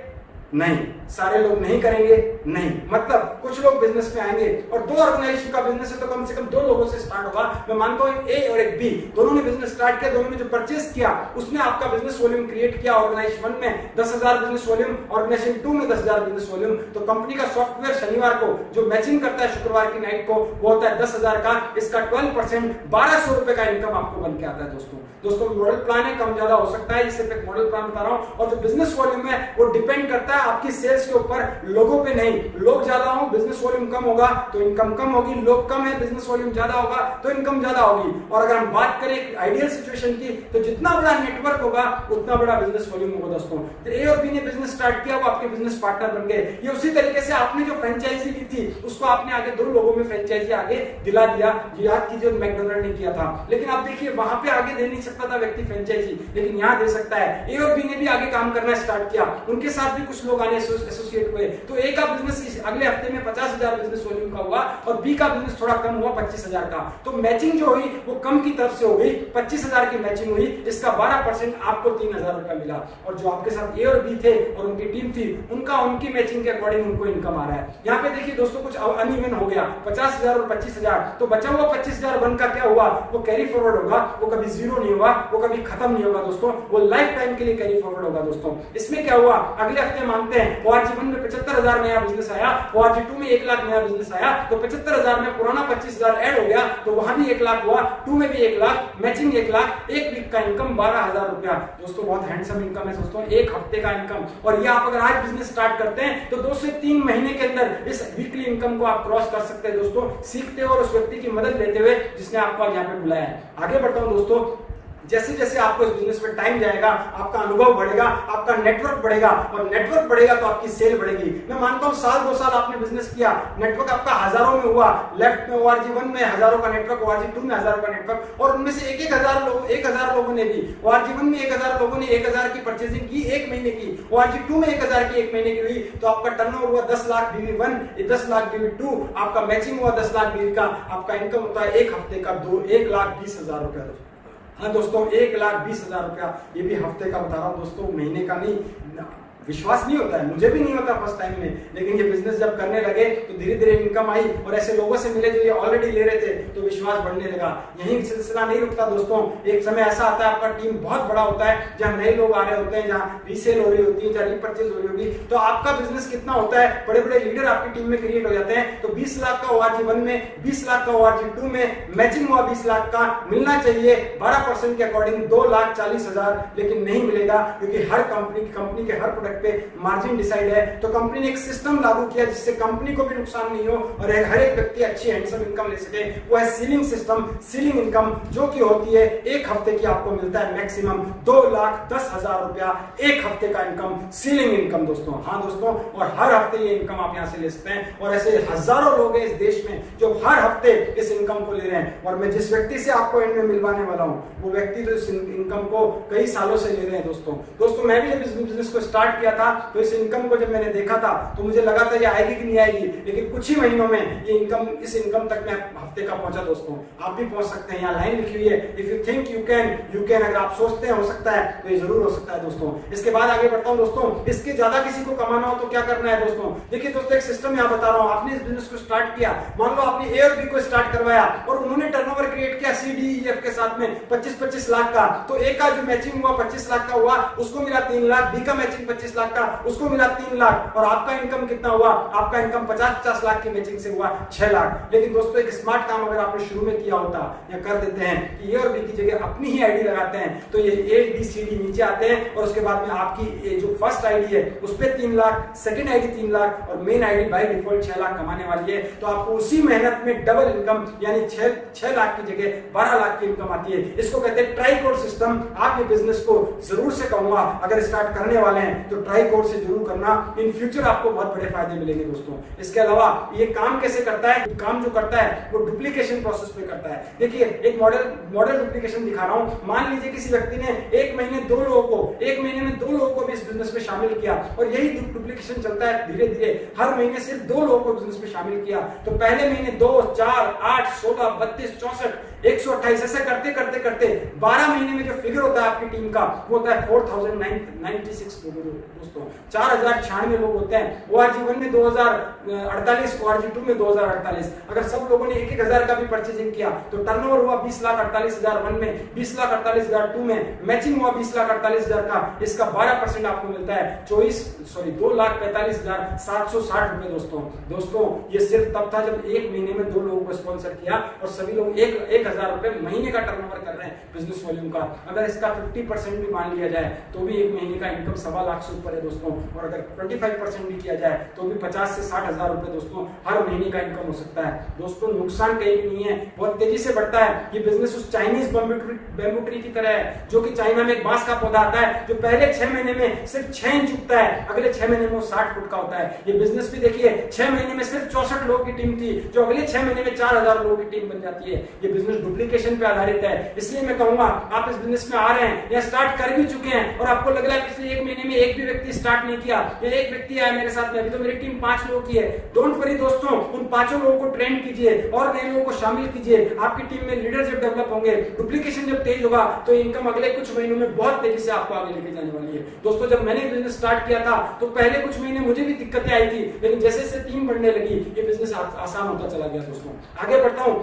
नहीं। सारे लोग नहीं करेंगे, नहीं। मतलब कुछ लोग बिजनेस में आएंगे और दो ऑर्गेनाइजेशन का बिजनेस है तो कम से कम दो लोगों से स्टार्ट होगा। मैं मानता हूं ए और एक बी, दोनों ने बिजनेस स्टार्ट किया, दोनों ने जो परचेस किया उसने आपका बिजनेस वॉल्यूम क्रिएट किया। ऑर्गेनाइजेशन 1 में 10,000 बिजनेस वॉल्यूम, ऑर्गेनाइजेशन 2 में 10,000 बिजनेस वॉल्यूम। तो कंपनी का सॉफ्टवेयर शनिवार को जो मैचिंग करता है शुक्रवार की नाइट को, वो होता है 10,000 का। इसका 12% 1200 रुपए का इनकम आपको बन के आता है दोस्तों मॉडल प्लान है, कम ज्यादा हो सकता है, सिर्फ एक मॉडल प्लान बता रहा हूं। और जो बिजनेस वॉल्यूम है वो डिपेंड करता है आपकी सेल्स के ऊपर, लोगों पे नहीं। लोग ज्यादा हो बिजनेस वॉल्यूम कम होगा तो इनकम कम होगी, लोग कम है बिजनेस वॉल्यूम ज्यादा होगा तो इनकम ज्यादा होगी। और अगर हम बात करें आइडियल सिचुएशन की तो जितना बड़ा नेटवर्क होगा उतना बड़ा बिजनेस वॉल्यूम होगा दोस्तों। तो ए और बी ने बिजनेस स्टार्ट किया, वो आपके बिजनेस पार्टनर बन गए। ये उसी तरीके से आपने जो फ्रेंचाइजी ली थी उसको आपने आगे दो लोगों में फ्रेंचाइजी आगे दिला दिया। याद कीजिए मैकडोनल्ड ने किया था, लेकिन आप देखिए वहां पे आगे दे नहीं सकता था व्यक्ति फ्रेंचाइजी, लेकिन यहाँ दे सकता है। ए और बी ने भी आगे काम करना स्टार्ट किया, उनके साथ भी कुछ लोग आने एसोसिएट हुए। तो ए का बिजनेस अगले हफ्ते में 50,000 बिजनेस वॉल्यूम का हुआ और बी का बिजनेस थोड़ा कम हुआ 25,000 का। तो मैचिंग जो हुई वो कम की तरफ से हो गई, 25,000 की मैचिंग हुई, इसका 12% आपको 3,000 रुपया मिला। और जो आपके साथ ए और बी थे और उनकी टीम थी उनकी मैचिंग के अकॉर्डिंग उनको इनकम आ रहा है। यहाँ पे देखिए दोस्तों कुछ अनइवन हो गया, 50,000 और 25,000। तो बचा हुआ 25,001 का क्या हुआ, वो कैरी फॉरवर्ड होगा, वो कभी जीरो नहीं होगा, वो कभी खत्म नहीं होगा दोस्तों, वो लाइफ टाइम के लिए कैरी फॉरवर्ड होगा दोस्तों। इसमें क्या हुआ, अगले हफ्ते मानते हैं ORG 1 में 75,000 नया बिजनेस आया, ORG 2 में 1 लाख नया बिजनेस आया, तो 75,000 में पुराना 25,000 ऐड हो गया, तो वहां भी 1 लाख हुआ, 2 में भी 1 लाख, मैचिंग 1 लाख, एक वीक का इनकम 12,000 रुपया दोस्तों। बहुत हैंडसम इनकम है दोस्तों, एक हफ्ते का इनकम। और ये आप अगर आज बिजनेस स्टार्ट करते हैं तो 2 से 3 महीने के अंदर इस वीकली इनकम को आप क्रॉस कर सकते हैं दोस्तों, सीखते हो और उस व्यक्ति की मदद लेते हुए जिसने आपको यहाँ पे बुलाया है। आगे बढ़ता हूं दोस्तों, जैसे जैसे आपको इस बिजनेस में टाइम जाएगा आपका अनुभव बढ़ेगा, आपका नेटवर्क बढ़ेगा, और नेटवर्क बढ़ेगा तो आपकी सेल बढ़ेगी। मैं मानता हूं साल 2 साल आपने बिजनेस किया, नेटवर्क आपका हजारों में हुआ, लेफ्ट में ORG 1 में हजारों का नेटवर्क, ORG 2 में हजारों का नेटवर्क, और उनमें से 1,000 लोगों ने भी, ORG 1 में 1,000 लोगों ने 1,000 की परचेजिंग की 1 महीने की, ORG 2 में 1,000 की 1 महीने की हुई, तो आपका टर्नओवर हुआ 10 लाख BV1, 10 लाख BV2, आपका मैचिंग हुआ 10 लाख BV का, आपका इनकम होता है एक हफ्ते का 1,20,000 रुपया। हाँ दोस्तों 1,20,000 रुपया, ये भी हफ्ते का बता रहा हूँ दोस्तों, महीने का नहीं। विश्वास नहीं होता है, मुझे भी नहीं होता फर्स्ट टाइम में, लेकिन ये बिजनेस जब करने लगे तो धीरे धीरे इनकम आई और ऐसे लोगों से मिले जो ये ऑलरेडी ले रहे थे तो विश्वास बढ़ने लगा। यही सिलसिला नहीं रुकता दोस्तों, एक समय ऐसा आता है आपका टीम बहुत बड़ा होता है, जहाँ नए लोग आ रहे होते हैं, जहाँ रीसेल हो रही होती है, जहाँ रीपरचेज हो रही होगी, तो आपका बिजनेस कितना होता है, बड़े बड़े लीडर आपकी टीम में क्रिएट हो जाते हैं। तो 20 लाख का ORG 1 में, 20 लाख का ORG 2 में, मैचिंग हुआ 20 लाख का, मिलना चाहिए 12% के अकॉर्डिंग 2,40,000, लेकिन नहीं मिलेगा क्योंकि हर कंपनी के हर प्रोडक्ट पे मार्जिन डिसाइड है। तो कंपनी ने एक सिस्टम लागू किया जिससे कंपनी को भी नुकसान नहीं हो और हर एक व्यक्ति अच्छी हैंडसम इनकम ले सके, वो है सीलिंग सिस्टम, सीलिंग इनकम, जो कि होती है एक हफ्ते की आपको मिलता है मैक्सिमम 2,10,000 रुपया, एक हफ्ते का इनकम, सीलिंग इनकम दोस्तों। हाँ दोस्तों, और हर हफ्ते ये इनकम आप यहाँ से ले सकते हैं, और ऐसे हजारों लोग हैं इस देश में जो हर हफ्ते इस इनकम को ले रहे हैं। और मैं जिस व्यक्ति से आपको एंड में मिलवाने वाला हूँ वो व्यक्ति तो इस इनकम को कई सालों से ले रहे हैं दोस्तों। मैं भी जब इस बिजनेस को स्टार्ट किया था तो इस इनकम को जब मैंने देखा था तो मुझे लगा था ये आएगी कि नहीं आएगी, लेकिन कुछ ही महीनों में ये इस इनकम तक मैं हफ्ते का पहुंचा दोस्तों। आप भी पहुंच सकते हैं, यहाँ लाइन लिखी हुई है, if you think you can, अगर आप सोचते हैं हो सकता है तो ये जरूर हो सकता है दोस्तों। इसके बाद आगे बढ़ता हूं दोस्तों, इसके ज्यादा किसी को कमाना हो तो क्या करना है दोस्तों। देखिए दोस्तों, एक सिस्टम यहाँ बता रहा हूँ, आपने इस बिजनेस को स्टार्ट किया, मान लो आपने ए और बी को स्टार्ट करवाया और उन्होंने टर्नओवर क्रिएट किया CDEF के साथ में 25-25 लाख का, तो ए का जो मैचिंग हुआ 25 लाख का हुआ, उसको मिला 3 लाख, बी का मैचिंग 25 लाख का, उसको मिला 3 लाख, और आपका इनकम कितना हुआ, आपका इनकम 50-50 लाख की मैचिंग से हुआ 6 लाख। लेकिन दोस्तों एक स्मार्ट काम अगर आपने शुरू में किया होता या कर देते हैं कि ए और बी की जगह अपनी ही आईडी लगाते हैं, तो ये ABCD नीचे आते हैं और उसके बाद में आपकी जो फर्स्ट आईडी है उस पर 3 लाख, सेकेंड आईडी 3 लाख और main ID by default 6 lakh कमाने वाली है। तो आपको उसी मेहनत में डबल इनकम यानी 6 लाख की जगह 12 लाख की इनकम आती है। इसको कहते हैं ट्राई कोड सिस्टम। आप ये बिजनेस को जरूर से कहूंगा अगर स्टार्ट करने वाले हैं तो ट्राई कोड से जरूर करना, इन फ्यूचर आपको बहुत बड़े फायदे मिलेंगे दोस्तों। इसके अलावा ये काम कैसे करता है, काम जो करता है वो डुप्लीकेशन प्रोसेस पे करता है। देखिए एक मॉडल डुप्लीकेशन दिखा रहा हूं। मान लीजिए किसी व्यक्ति ने एक महीने में 2 लोगों को भी इस बिजनेस में शामिल किया और यही डुप्लीकेशन चलता है धीरे धीरे, हर महीने सिर्फ 2 लोगों को बिजनेस में शामिल किया, तो पहले महीने 2, 4, 8, 16, 32, 64 128, ऐसा करते करते करते 12 महीने में जो फिगर होता है आपकी टीम का वो होता है 4096 दोस्तों, 4096 लोग होते हैं। ORG1 में 2048, ORG2 में 2048। अगर सब लोगों ने 1,000 का भी परचेजिंग किया तो टर्नओवर हुआ 20,48,001 में, 20,48,002 में, मैचिंग हुआ 20,48,000 का। इसका 12% आपको मिलता है 2,45,760 रुपए दोस्तों। ये सिर्फ तब था जब एक महीने में 2 लोगों को स्पॉन्सर किया और सभी लोग 1,000 रुपए महीने का टर्नओवर कर रहे हैं बिजनेस वॉल्यूम का। अगर इसका 50% भी मान लिया जाए तो भी एक महीने का इनकम 1.25 लाख से ऊपर है दोस्तों। और अगर 25% भी किया जाए तो भी 50 से 60,000 रुपए दोस्तों हर महीने का इनकम हो सकता है दोस्तों। नुकसान कहीं भी नहीं है, बहुत तेजी से बढ़ता है। ये बिजनेस उस चाइनीज बैम्बू ट्री की तरह है जो कि चाइना में एक बांस का पौधा आता है जो पहले 6 महीने में सिर्फ 6 इंच उगता है, अगले 6 महीने में वो 60 फुट का होता है। ये बिजनेस भी देखिए 6 महीने में सिर्फ 64 लोगों की टीम थी जो अगले 6 महीने में 4,000 लोगों की टीम बन जाती है। ये बिजनेस डुप्लीकेशन पे आधारित है। इसलिए मैं कहूंगा आप इस बिजनेस में आ रहे हैं या स्टार्ट कर भी चुके हैं और आपको लग रहा है पिछले 1 महीने में एक भी व्यक्ति स्टार्ट नहीं किया या एक व्यक्ति आया मेरे साथ में, अभी तो मेरी टीम 5 लोगों की है। डोंट वरी दोस्तों, उन 5 लोगों को ट्रेन कीजिए और नए लोगों को शामिल कीजिए। आपकी टीम में लीडर जब डेवलप होंगे, डुप्लीकेशन जब तेज होगा तो इनकम अगले कुछ महीनों में बहुत तेजी से आपको आगे लेके जाने वाली है दोस्तों। जब मैंने बिजनेस स्टार्ट किया था तो पहले कुछ महीने मुझे भी दिक्कतें आई थी, लेकिन जैसे जैसे टीम बढ़ने लगी ये बिजनेस आसान होता चला गया दोस्तों। आगे बढ़ता हूं।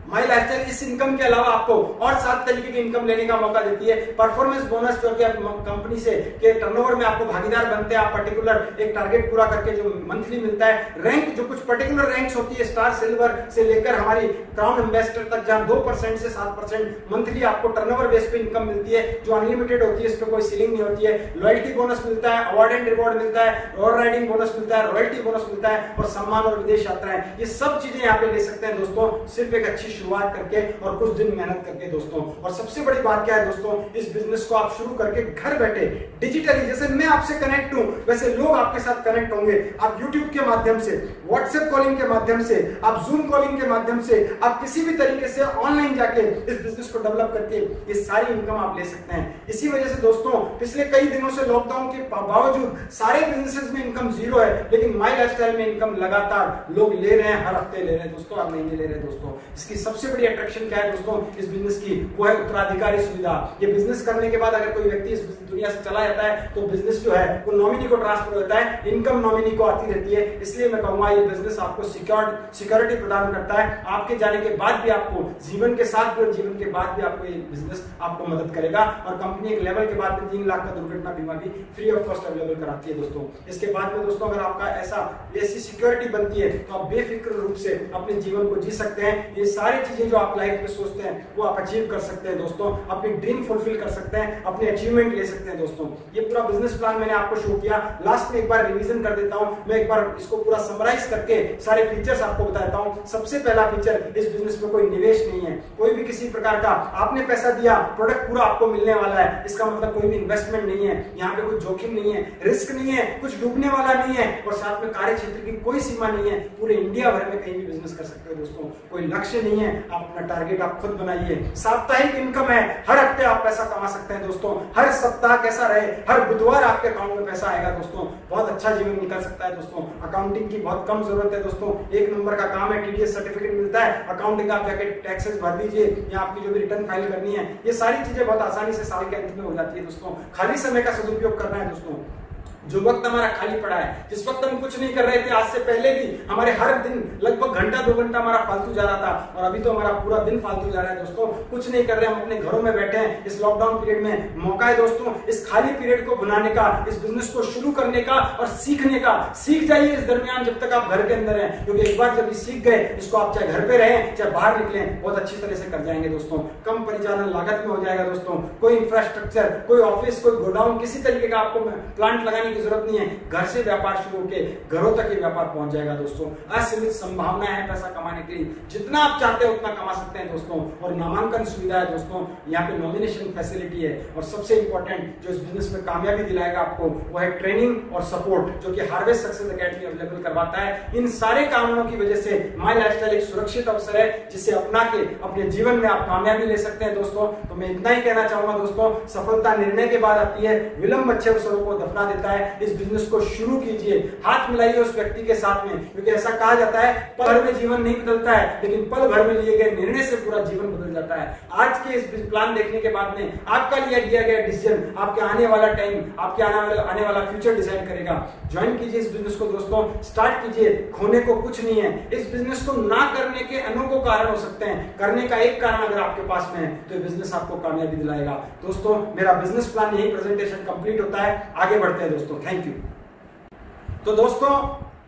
माई लाइफस्टाइल इस इनकम के अलावा आपको और 7 तरीके की इनकम लेने का मौका देती है। परफॉर्मेंस बोनस जो कि कंपनी से के टर्नओवर में आपको भागीदार बनते हैं, आप पर्टिकुलर एक टारगेट पूरा करके जो मंथली मिलता है। रैंक जो कुछ पर्टिकुलर रैंक्स होती है, स्टार सिल्वर से लेकर हमारी क्राउन एम्बेसडर तक, जहां 2% से 7% मंथली आपको टर्नओवर बेस पे इनकम मिलती है जो अनलिमिटेड होती है, इस पर कोई सीलिंग नहीं होती है। लॉयल्टी बोनस मिलता है, अवार्ड एंड रिवॉर्ड मिलता है, रोड राइडिंग बोनस मिलता है, रॉयल्टी बोनस मिलता है और सम्मान और विदेश यात्राएं। ये सब चीजें यहाँ पे ले सकते हैं दोस्तों सिर्फ एक अच्छी शुरुआत करके और कुछ दिन मेहनत करके दोस्तों। और सबसे बड़ी बात क्या है दोस्तों, इस बिजनेस को आप शुरू करके घर बैठे डिजिटली, जैसे मैं आपसे कनेक्ट हूं वैसे लोग आपके साथ कनेक्ट होंगे। आप यूट्यूब के माध्यम से, व्हाट्सएप कॉलिंग के माध्यम से, आप जूम कॉलिंग के माध्यम से, आप किसी भी तरीके से ऑनलाइन जाके इस बिजनेस को डेवलप करके ये सारी इनकम आप ले सकते हैं। इसी वजह से दोस्तों पिछले कई दिनों से लॉकडाउन के बावजूद सारे बिजनेसेस में इनकम 0 है, लेकिन माई लाइफस्टाइल में इनकम लगातार लोग ले रहे हैं, हर हफ्ते ले रहे हैं दोस्तों, हर महीने ले रहे हैं दोस्तों। इसकी सबसे बड़ी अट्रैक्शन क्या है दोस्तों इस बिजनेस की, वो है उत्तराधिकारी सुविधा। ये बिजनेस करने के बाद अगर कोई व्यक्ति इस दुनिया से चला जाता है तो बिजनेस जो है वो नॉमिनी को ट्रांसफर होता है, इनकम नॉमिनी को आती रहती है। इसलिए मैं कहूंगा ये बिजनेस आपको सिक्योरिटी प्रदान करता है। आपके जाने के बाद भी आपको जीवन के साथ भी और जीवन के बाद भी आपको ये बिजनेस आपको मदद करेगा। और कंपनी एक लेवल के बाद में 3 लाख का दुर्घटना बीमा भी फ्री ऑफ कॉस्ट अवेलेबल कराती है दोस्तों। इसके बाद में दोस्तों अगर आपका ऐसी सिक्योरिटी बनती है तो आप बेफिक्र रूप से अपने जीवन को जी सकते हैं। ये सारी चीजें जो आप लाइफ में सोचते हैं वो आप अचीव कर सकते हैं दोस्तों, अपनी ड्रीम फुलफिल कर सकते हैं, अपने अचीवमेंट ले सकते हैं दोस्तों। ये पूरा बिजनेस प्लान मैंने आपको शो किया, लास्ट में एक बार रिवीजन कर देता हूं मैं, एक बार इसको पूरा समराइज करके सारे फीचर्स आपको बताता हूं। सबसे पहला फीचर, इस बिजनेस में कोई निवेश नहीं है, कोई भी किसी प्रकार का आपने पैसा दिया प्रोडक्ट पूरा आपको मिलने वाला है, इसका मतलब कोई भी इन्वेस्टमेंट नहीं है, यहाँ पे कोई जोखिम नहीं है, रिस्क नहीं है, कुछ डूबने वाला नहीं है और साथ में कार्य क्षेत्र की कोई सीमा नहीं है। पूरे इंडिया भर में कहीं भी बिजनेस कर सकते हो दोस्तों, कोई लक्ष्य नहीं है, आप अपना टारगेट आप खुद बनाइए। साप्ताहिक इनकम है, हर हफ्ते आप पैसा कमा सकते हैं दोस्तों, हर सप्ताह कैसा रहे, हर बुधवार आपके अकाउंट में पैसा आएगा दोस्तों, बहुत अच्छा जीवन निकल सकता है दोस्तों। अकाउंटिंग की बहुत कम जरूरत है दोस्तों, 1 नंबर का काम है, टीडीएस सर्टिफिकेट मिलता है, अकाउंटिंग आप जाके टैक्सेस भर दीजिए या आपकी जो भी रिटर्न फाइल करनी है, ये सारी चीजें बहुत आसानी से साल के अंत में हो जाती है दोस्तों। खाली समय का सदुपयोग करना है दोस्तों। जो वक्त हमारा खाली पड़ा है, जिस वक्त हम कुछ नहीं कर रहे थे आज से पहले भी, हमारे हर दिन लगभग घंटा 2 घंटा हमारा फालतू जा रहा था और अभी तो हमारा पूरा दिन फालतू जा रहा है दोस्तों। कुछ नहीं कर रहे, हम अपने घरों में बैठे हैं। इस लॉकडाउन पीरियड में मौका है दोस्तों इस खाली पीरियड को बनाने का, इस बिजनेस को शुरू करने का और सीखने का। सीख जाइए इस दरमियान जब तक आप घर के अंदर हैं, क्योंकि एक बार जब सीख गए इसको आप चाहे घर पे रहें चाहे बाहर निकलें बहुत अच्छी तरह से कर जाएंगे दोस्तों। कम परिचालन लागत में हो जाएगा दोस्तों, कोई इंफ्रास्ट्रक्चर, कोई ऑफिस, कोई गोडाउन, किसी तरीके का आपको प्लांट लगाने की जरूरत नहीं है। घर से व्यापार शुरू होकर घरों तक ये व्यापार पहुंच जाएगा दोस्तों। असीमित संभावनाएं हैं पैसा कमाने की, जितना आप चाहते हैं उतना कमा सकते हैं दोस्तों। और नामांकन सुविधा है दोस्तों, यहाँ पे नॉमिनेशन फैसिलिटी है। और सबसे इंपॉर्टेंट जो इस बिजनेस में कामयाबी दिलाएगा आपको वो है ट्रेनिंग और सपोर्ट, जो कि हार्वेस्ट सक्सेस एकेडमी अवेलेबल करवाता है। इन सारे कारणों की वजह से माई लाइफस्टाइल एक सुरक्षित अवसर है जिसे अपना के अपने जीवन में आप कामयाबी ले सकते हैं दोस्तों। तो मैं इतना ही कहना चाहूंगा दोस्तों, सफलता निर्णय के बाद आती है, विलंब अच्छे अवसरों को दफना देता है। है, इस बिजनेस को शुरू कीजिए, हाथ मिलाइए उस व्यक्ति के साथ में, क्योंकि ऐसा कहा जाता है पल भर में जीवन नहीं बदलता है, लेकिन पल भर में लिए गए निर्णय से पूरा जीवन बदल जाता है। आज के इस प्लान देखने के बाद में आपका लिया गया डिसीजन आपके आने वाला टाइम, आपके आने वाला फ्यूचर डिसाइड करेगा। ज्वाइन कीजिए इस बिजनेस को दोस्तों, स्टार्ट कीजिए, खोने को कुछ नहीं है। इस बिजनेस को ना करने के अनेकों कारण हो सकते हैं, करने का एक कारण अगर आपके पास में है तो ये बिजनेस आपको कामयाबी दिलाएगा। दोस्तों मेरा बिजनेस प्लान यही प्रेजेंटेशन कंप्लीट होता है, आगे बढ़ते हैं दोस्तों, थैंक यू। तो दोस्तों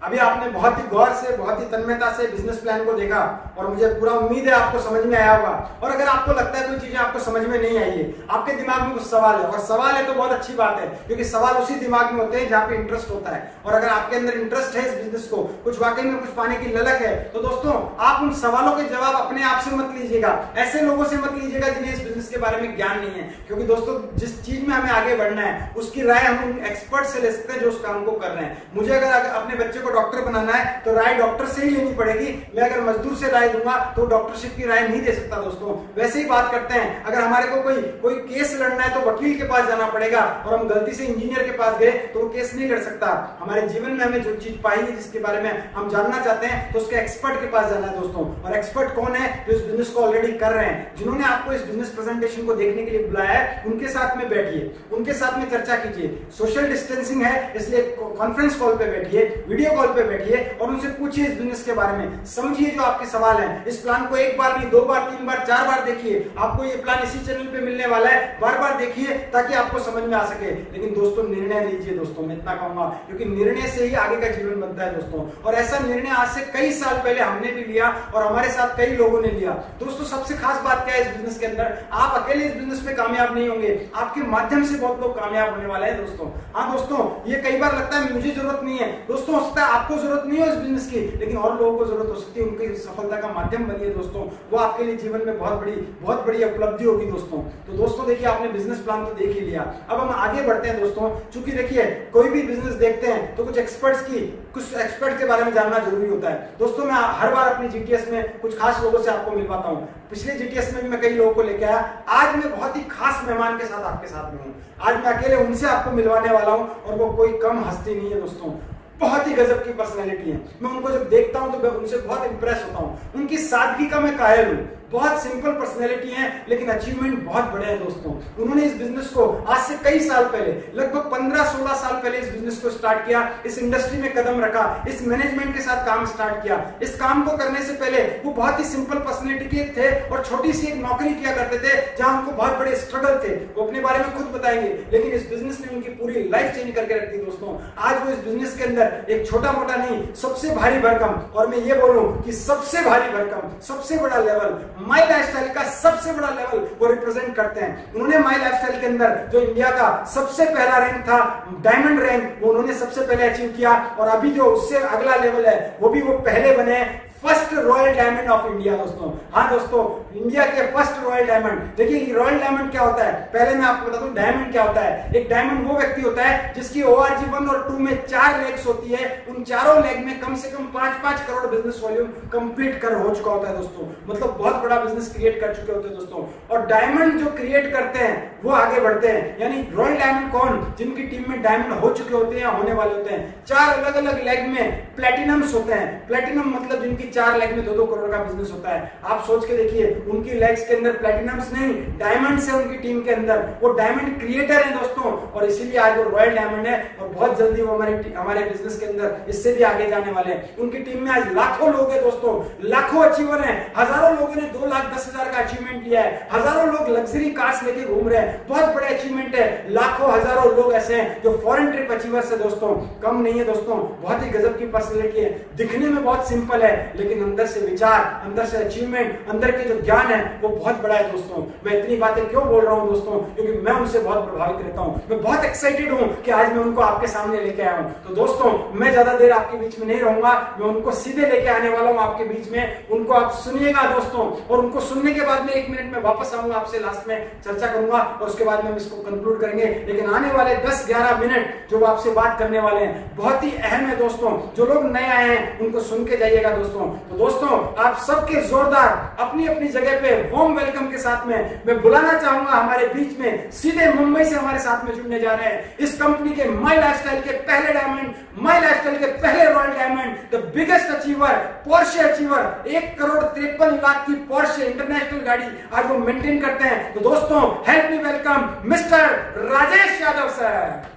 अभी आपने बहुत ही गौर से, बहुत ही तन्मयता से बिजनेस प्लान को देखा और मुझे पूरा उम्मीद है आपको समझ में आया होगा। और अगर आपको लगता है कोई चीजें आपको समझ में नहीं आई है, आपके दिमाग में कुछ सवाल है, और सवाल है तो बहुत अच्छी बात है, क्योंकि सवाल उसी दिमाग में होते हैं जहां पे इंटरेस्ट होता है। और अगर आपके अंदर इंटरेस्ट है इस बिजनेस को, कुछ वाकई में कुछ पाने की ललक है, तो दोस्तों आप उन सवालों के जवाब अपने आप से मत लीजिएगा, ऐसे लोगों से मत लीजिएगा जिन्हें इस बिजनेस के बारे में ज्ञान नहीं है। क्योंकि दोस्तों जिस चीज में हमें आगे बढ़ना है उसकी राय हम एक्सपर्ट से ले सकते हैं जो उस काम को कर रहे हैं। मुझे अगर अपने बच्चे को डॉक्टर बनाना है तो राय डॉक्टर से ही लेनी पड़ेगी। मैं अगर मजदूर से राय दूंगा तो डॉक्टरशिप की राय नहीं दे सकता दोस्तों। वैसे ही बात करते हैं, अगर हमारे को कोई केस लड़ना है तो वकील के पास जाना पड़ेगा, और हम गलती से इंजीनियर के पास गए तो वो केस नहीं लड़ सकता। हमारे जीवन में हमें जो चीज पाई है, जिसके बारे में हम जानना चाहते हैं, तो उसके एक्सपर्ट के पास जाना है दोस्तों। और एक्सपर्ट कौन है? जो इस बिजनेस को ऑलरेडी कर रहे हैं, जिन्होंने आपको इस बिजनेस प्रेजेंटेशन को देखने के लिए बुलाया है, उनके साथ में बैठिए, उनके साथ में चर्चा कीजिए। सोशल डिस्टेंसिंग है इसलिए कॉन्फ्रेंस कॉल पे बैठिए, वीडियो कॉल पे बैठिए और उनसे पूछिए इस बिजनेस के बारे में, समझिए जो आपके सवाल हैं। इस प्लान को एक बार नहीं, 2 बार, 3 बार, 4 बार देखिए। आपको ये प्लान इसी चैनल पे मिलने वाला है, बार बार देखिए ताकि आपको समझ में आ सके। लेकिन दोस्तों निर्णय लीजिए दोस्तों, मैं इतना कहूंगा, क्योंकि निर्णय से ही आगे का जीवन बनता है दोस्तों। और ऐसा निर्णय आज से कई साल पहले हमने भी लिया और हमारे साथ कई लोगों ने लिया। दोस्तों सबसे खास बात क्या है इस बिजनेस के अंदर, आप अकेले इस बिजनेस में कामयाब नहीं होंगे, आपके माध्यम से बहुत लोग कामयाब होने वाले हैं दोस्तों। हाँ दोस्तों, ये कई बार लगता है मुझे जरूरत नहीं है दोस्तों, हो सकता है आपको जरूरत नहीं हो इस बिजनेस की, लेकिन और लोगों को जरूरत हो सकती है। उनकी सफलता का माध्यम बनिए दोस्तों, वो आपके लिए जीवन में बहुत बड़ी उपलब्धि होगी दोस्तों। तो दोस्तों देखिए, आपने बिजनेस प्लान तो देख ही लिया, अब हम आगे बढ़ते हैं दोस्तों। चूंकि देखिए कोई भी बिजनेस देखते हैं तो कुछ एक्सपर्ट के बारे में जानना जरूरी होता है दोस्तों। मैं हर बार अपनी जीटीएस में कुछ खास लोगों से आपको मिलवाता हूँ। पिछले जीटीएस में भी मैं कई लोगों को लेकर आया, आज मैं बहुत ही खास मेहमान के साथ आपके साथ में हूँ। आज मैं अकेले उनसे आपको मिलवाने वाला हूँ, और वो कोई कम हस्ती नहीं है दोस्तों, बहुत ही गजब की पर्सनैलिटी है। मैं उनको जब देखता हूं तो मैं उनसे बहुत इंप्रेस होता हूं। उनकी सादगी का मैं कायल हूं। बहुत सिंपल पर्सनैलिटी है, लेकिन अचीवमेंट बहुत बड़े हैं दोस्तों। उन्होंने इस बिजनेस को आज से कई साल पहले, लगभग 15-16 साल पहले इस बिजनेस को स्टार्ट किया, इस इंडस्ट्री में कदम रखा, इस मैनेजमेंट के साथ काम स्टार्ट किया। इस काम को करने से पहले वो बहुत ही सिंपल पर्सनैलिटी के थे और छोटी सी एक नौकरी किया करते थे जहां उनको बहुत बड़े स्ट्रगल थे, वो अपने बारे में खुद बताएंगे। लेकिन इस बिजनेस ने उनकी पूरी लाइफ चेंज करके रख दी दोस्तों। आज वो इस बिजनेस के अंदर एक छोटा मोटा नहीं, सबसे भारी भरकम, और मैं ये बोलूं कि सबसे भारी भरकम, सबसे बड़ा लेवल, माई लाइफस्टाइल का सबसे बड़ा लेवल वो रिप्रेजेंट करते हैं। उन्होंने माई लाइफस्टाइल के अंदर जो इंडिया का सबसे पहला रैंक था, डायमंड रैंक, वो उन्होंने सबसे पहले अचीव किया। और अभी जो उससे अगला लेवल है वो भी वो पहले बने, first royal diamond of India दोस्तों। हाँ दोस्तों, इंडिया के फर्स्ट रॉयल डायमंड। देखिए रॉयल डायमंड क्या होता है, पहले मैं आपको बता दूं डायमंड क्या होता है। एक डायमंड वो व्यक्ति होता है जिसकी ORG 1 और 2 में 4 लेग्स होती है, उन चारों लेग में कम से कम 5-5 करोड़ बिजनेस वॉल्यूम कंप्लीट कर हो चुका होता है दोस्तों। मतलब बहुत बड़ा बिजनेस क्रिएट कर चुके होते हैं दोस्तों। और डायमंड जो क्रिएट करते हैं वो आगे बढ़ते हैं, यानी रॉयल डायमंड कौन, जिनकी टीम में डायमंड हो चुके होते हैं, होने वाले होते हैं। 4 अलग अलग लेग में प्लेटिनम्स होते हैं। प्लेटिनम मतलब जिनकी 4 लेग में 2-2 करोड़ का बिजनेस होता है। आप सोच के देखिए, उनकी लेग्स के अंदर प्लेटिनम्स नहीं, डायमंड्स है उनकी टीम के अंदर। वो डायमंड क्रिएटर है दोस्तों, और इसीलिए आज वो रॉयल डायमंड है। और बहुत जल्दी वो हमारे बिजनेस के अंदर इससे भी आगे जाने वाले हैं। उनकी टीम में आज लाखों लोग हैं दोस्तों, लाखों अचीवर हैं। हजारों लोगों ने 2,10,000 का अचीवमेंट लिया है। हजारों लोग लग्जरी कार्स लेके घूम रहे हैं, बहुत बड़े अचीवमेंट है। लाखों हजारों लोग ऐसे हैं जो फॉरेन ट्रिप अचीवर्स है दोस्तों, कम नहीं है दोस्तों। बहुत ही गजब की पर्सनैलिटी है, दिखने में बहुत सिंपल है, लेकिन अंदर से विचार, अंदर से अचीवमेंट, अंदर के जो ज्ञान है वो बहुत बड़ा है दोस्तों। मैं इतनी बातें क्यों बोल रहा हूं दोस्तों, क्योंकि मैं उनसे बहुत प्रभावित रहता हूं। मैं बहुत एक्साइटेड हूं कि आज मैं उनको आपके सामने लेके आया हूं। तो दोस्तों मैं ज्यादा देर आपके बीच में नहीं रहूंगा, मैं उनको सीधे लेके आने वाला हूं आपके बीच में। उनको आप सुनिएगा दोस्तों, और उनको सुनने के बाद में 1 मिनट में वापस आऊंगा, आपसे लास्ट में चर्चा करूंगा, और उसके बाद में हम इसको कंक्लूड करेंगे। लेकिन आने वाले 10-11 मिनट जो आपसे बात करने वाले हैं बहुत ही अहम है दोस्तों। जो लोग नए आए हैं उनको सुन के जाइएगा दोस्तों। तो दोस्तों आप सबके जोरदार अपनी अपनी जगह पे वार्म वेलकम के साथ में मैं बुलाना चाहूंगा हमारे बीच में, सीधे मुंबई से हमारे साथ में जुड़ने जा रहे हैं इस कंपनी के माई लाइफस्टाइल के पहले डायमंड, माई लाइफस्टाइल के पहले royal diamond, the biggest achiever, Porsche achiever, 1,53,00,000 की पोर्शे इंटरनेशनल गाड़ी आज वो मेंटेन करते हैं। तो दोस्तों help me welcome mister Rajesh Yadav sir.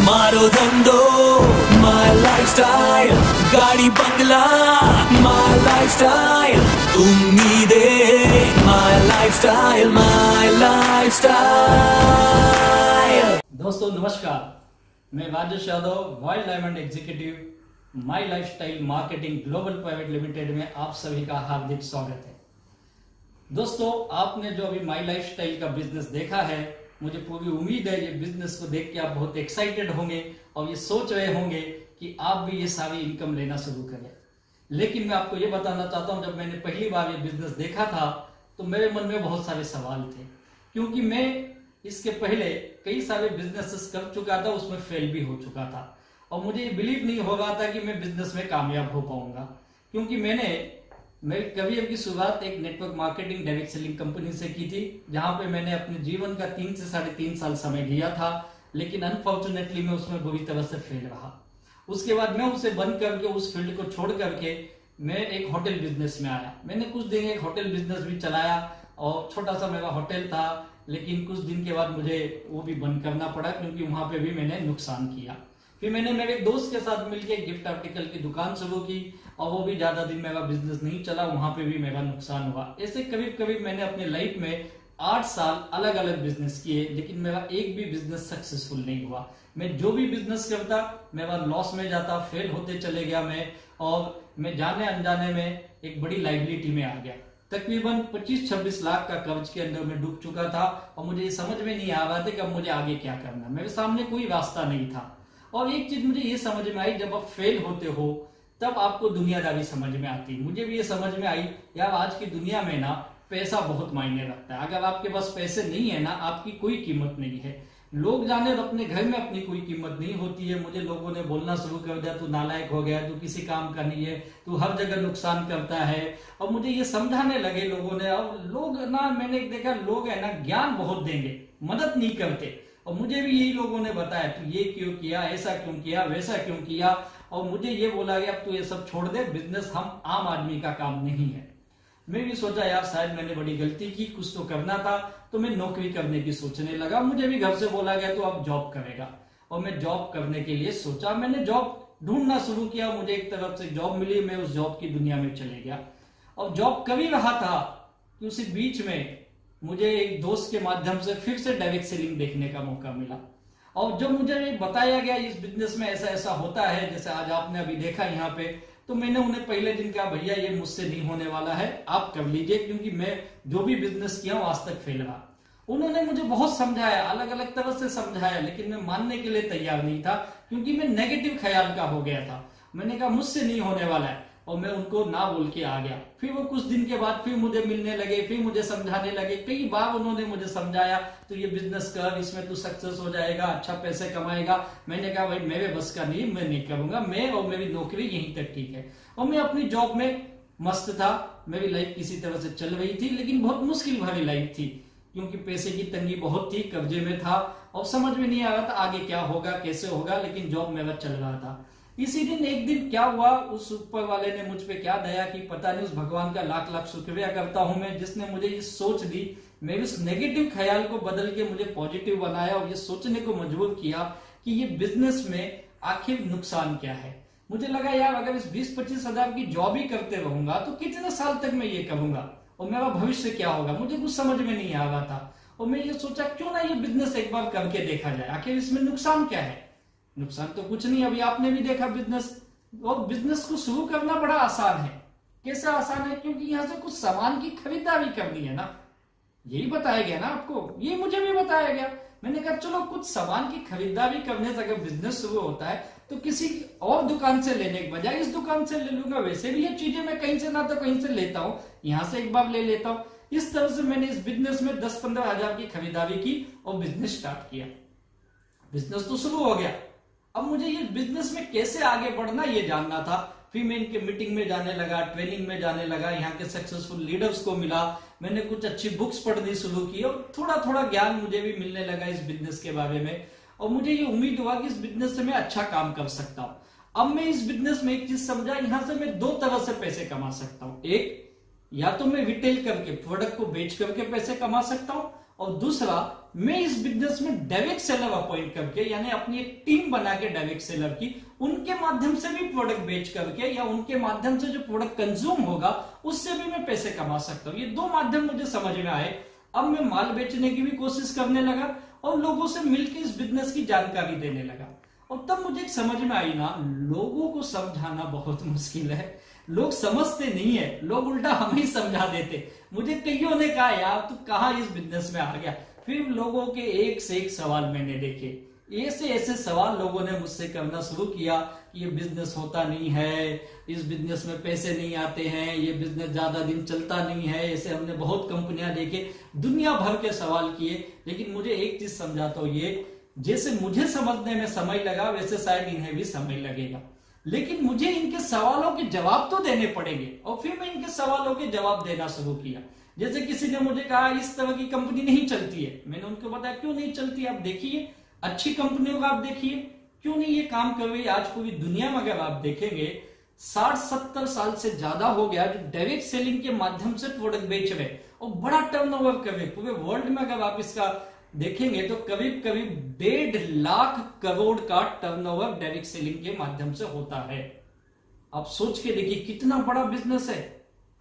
मारो धंधो माय लाइफस्टाइल, गाड़ी बंगला माय लाइफस्टाइल, उम्मीदें माय लाइफस्टाइल, माय लाइफस्टाइल। दोस्तों नमस्कार, मैं Rajesh Yadav, royal diamond executive, my lifestyle marketing global private limited में आप सभी का हार्दिक स्वागत है। दोस्तों आपने जो अभी माई लाइफस्टाइल का बिजनेस देखा है, मुझे पूरी उम्मीद है ये बिजनेस को देख के आप बहुत एक्साइटेड होंगे और ये सोच रहे होंगे कि आप भी ये सारी इनकम लेना शुरू करें। लेकिन मैं आपको ये बताना चाहता हूं, जब मैंने पहली बार ये बिजनेस देखा था तो मेरे मन में बहुत सारे सवाल थे, क्योंकि मैं इसके पहले कई सारे बिजनेसेस कर चुका था, उसमें फेल भी हो चुका था और मुझे ये बिलीव नहीं हो रहा था कि मैं बिजनेस में कामयाब हो पाऊंगा, क्योंकि मेरे करियर की शुरुआत एक network marketing direct selling company से की थी, जहां पे मैंने अपने जीवन का 3 से 3.5 साल समय लिया था, लेकिन अनफॉर्चुनेटली मैं उसमें बुरी तरह से फेल रहा। उसके बाद मैं उसे बंद करके, उस फील्ड को छोड़ करके मैं एक होटल बिजनेस में आया। मैंने कुछ दिन एक होटल बिजनेस भी चलाया और छोटा सा मेरा होटल था, लेकिन कुछ दिन के बाद मुझे वो भी बंद करना पड़ा, क्योंकि वहां पे भी मैंने नुकसान किया। फिर मैंने मेरे दोस्त के साथ मिलकर गिफ्ट आर्टिकल की दुकान शुरू की और वो भी ज्यादा दिन मेरा बिजनेस नहीं चला, वहां पे भी मेरा नुकसान हुआ। ऐसे करीब करीब मैंने अपने लाइफ में 8 साल अलग अलग बिजनेस किए, लेकिन मेरा एक भी बिजनेस सक्सेसफुल नहीं हुआ। मैं जो भी बिजनेस करता मेरा लॉस में जाता, फेल होते चले गया मैं, और मैं जाने अनजाने में एक बड़ी लाइबिलिटी में आ गया। तकरीबन 25-26 लाख का कर्ज के अंदर में डूब चुका था और मुझे ये समझ में नहीं आ रहा था कि अब मुझे आगे क्या करना। मेरे सामने कोई रास्ता नहीं था। और एक चीज मुझे ये समझ में आई, जब आप फेल होते हो तब आपको दुनियादारी समझ में आती है। मुझे भी ये समझ में आई, यार आज की दुनिया में ना पैसा बहुत मायने रखता है। अगर आपके पास पैसे नहीं है ना, आपकी कोई कीमत नहीं है। लोग जाने तो अपने घर में अपनी कोई कीमत नहीं होती है। मुझे लोगों ने बोलना शुरू कर दिया, तू नालायक हो गया, तू किसी काम का नहीं है, तू हर जगह नुकसान करता है। और मुझे ये समझाने लगे लोगों ने। और लोग ना, मैंने देखा लोग है ना ज्ञान बहुत देंगे, मदद नहीं करते। और मुझे भी यही लोगों ने बताया, तू ये क्यों किया, ऐसा क्यों किया, वैसा क्यों किया। और मुझे ये बोला गया अब तू ये सब छोड़ दे, बिजनेस हम आम आदमी का काम नहीं है। मैं भी सोचा यार शायद मैंने बड़ी गलती की, कुछ तो करना था, तो मैं नौकरी करने की सोचने लगा। मुझे भी घर से बोला गया तो अब जॉब करेगा, और मैं जॉब करने के लिए सोचा। मैंने जॉब ढूंढना शुरू किया, मुझे एक तरफ से जॉब मिली, मैं उस जॉब की दुनिया में चले गया और जॉब कर ही रहा था कि उसी बीच में मुझे एक दोस्त के माध्यम से फिर से डायरेक्ट सेलिंग देखने का मौका मिला। और जब मुझे बताया गया इस बिजनेस में ऐसा ऐसा होता है, जैसे आज आपने अभी देखा यहाँ पे, तो मैंने उन्हें पहले दिन कहा भैया ये मुझसे नहीं होने वाला है, आप कर लीजिए, क्योंकि मैं जो भी बिजनेस किया हूं आज तक फेल रहा। उन्होंने मुझे बहुत समझाया, अलग अलग तरह से समझाया, लेकिन मैं मानने के लिए तैयार नहीं था, क्योंकि मैं नेगेटिव ख्याल का हो गया था। मैंने कहा मुझसे नहीं होने वाला है, और मैं उनको ना बोल के आ गया। फिर वो कुछ दिन के बाद फिर मुझे मिलने लगे, फिर मुझे समझाने लगे। कई बार उन्होंने मुझे समझाया, तो ये बिजनेस कर, इसमें तू सक्सेस हो जाएगा, अच्छा पैसे कमाएगा। मैंने कहा भाई मेरे बस का नहीं, मैं नहीं करूंगा, मैं और मेरी नौकरी यहीं तक ठीक है। और मैं अपनी जॉब में मस्त था, मेरी लाइफ किसी तरह से चल रही थी, लेकिन बहुत मुश्किल भरी लाइफ थी, क्योंकि पैसे की तंगी बहुत थी, कर्जे में था और समझ में नहीं आ रहा था आगे क्या होगा, कैसे होगा, लेकिन जॉब मेरा चल रहा था। इसी दिन एक दिन क्या हुआ, उस ऊपर वाले ने मुझ पे क्या दया की पता नहीं, उस भगवान का लाख लाख शुक्रिया करता हूं मैं, जिसने मुझे ये सोच दी, मेरे उस नेगेटिव ख्याल को बदल के मुझे पॉजिटिव बनाया और ये सोचने को मजबूर किया कि ये बिजनेस में आखिर नुकसान क्या है। मुझे लगा यार अगर इस 20-25 हजार की जॉब ही करते रहूंगा तो कितने साल तक मैं ये करूंगा और मेरा भविष्य क्या होगा, मुझे कुछ समझ में नहीं आ रहा था। और मैं ये सोचा क्यों ना ये बिजनेस एक बार करके देखा जाए, आखिर इसमें नुकसान क्या है। नुकसान तो कुछ नहीं, अभी आपने भी देखा बिजनेस, और बिजनेस को शुरू करना बड़ा आसान है। कैसे आसान है, क्योंकि यहाँ से कुछ सामान की खरीदारी करनी है ना, यही बताया गया ना आपको, ये मुझे भी बताया गया। मैंने कहा चलो कुछ सामान की खरीदारी करने से अगर बिजनेस शुरू होता है तो किसी और दुकान से लेने के बजाय इस दुकान से ले लूंगा। वैसे भी ये चीजें मैं कहीं से ना तो कहीं से लेता हूँ, यहाँ से एक बार ले लेता हूँ। इस तरह से मैंने इस बिजनेस में 10-15 हजार की खरीदारी की और बिजनेस स्टार्ट किया। बिजनेस तो शुरू हो गया, अब मुझे ये बिजनेस में कैसे आगे बढ़ना ये जानना था। फिर मैं इनके मीटिंग में जाने लगा, ट्रेनिंग में जाने लगा, यहाँ के सक्सेसफुल लीडर्स को मिला, मैंने कुछ अच्छी बुक्स पढ़नी शुरू की और थोड़ा थोड़ा ज्ञान मुझे भी मिलने लगा इस बिजनेस के बारे में। और मुझे ये उम्मीद हुआ कि इस बिजनेस से मैं अच्छा काम कर सकता हूँ। अब मैं इस बिजनेस में एक चीज समझा, यहां से मैं 2 तरह से पैसे कमा सकता हूँ। एक, या तो मैं रिटेल करके प्रोडक्ट को बेच करके पैसे कमा सकता हूँ, और दूसरा मैं इस बिजनेस में डायरेक्ट सेलर अपॉइंट करके, यानी अपनी एक टीम बना के डायरेक्ट सेलर की, उनके माध्यम से भी प्रोडक्ट बेच करके या उनके माध्यम से जो प्रोडक्ट कंज्यूम होगा उससे भी मैं पैसे कमा सकता हूँ। ये 2 माध्यम मुझे समझ में आए। अब मैं माल बेचने की भी कोशिश करने लगा और लोगों से मिलकर इस बिजनेस की जानकारी देने लगा। और तब मुझे एक समझ में आई ना, लोगों को समझाना बहुत मुश्किल है। लोग समझते नहीं है, लोग उल्टा हमें ही समझा देते। मुझे कईयों ने कहा यार तू कहाँ इस बिजनेस में आ गया। फिर लोगों के एक से एक सवाल मैंने देखे, ऐसे ऐसे सवाल लोगों ने मुझसे करना शुरू किया कि ये बिजनेस होता नहीं है, इस बिजनेस में पैसे नहीं आते हैं, ये बिजनेस ज्यादा दिन चलता नहीं है। ऐसे हमने बहुत कंपनियां देखे, दुनिया भर के सवाल किए। लेकिन मुझे एक चीज समझाता हूं, ये जैसे मुझे समझने में समय लगा वैसे शायद इन्हें भी समय लगेगा, लेकिन मुझे इनके सवालों के जवाब तो देने पड़ेंगे। और फिर मैं इनके सवालों के जवाब देना शुरू किया। जैसे किसी ने मुझे कहा इस तरह की कंपनी नहीं चलती है, मैंने उनको बताया क्यों नहीं चलती, आप देखिए अच्छी कंपनियों का आप देखिए क्यों नहीं ये काम कर रही। आज पूरी दुनिया में अगर आप देखेंगे 60-70 साल से ज्यादा हो गया जो डायरेक्ट सेलिंग के माध्यम से प्रोडक्ट बेच रहे और बड़ा टर्नओवर कर रहे। पूरे वर्ल्ड में अगर आप इसका देखेंगे तो करीब करीब 1.5 लाख करोड़ का टर्नओवर डायरेक्ट सेलिंग के माध्यम से होता है। आप सोच के देखिए कितना बड़ा बिजनेस है।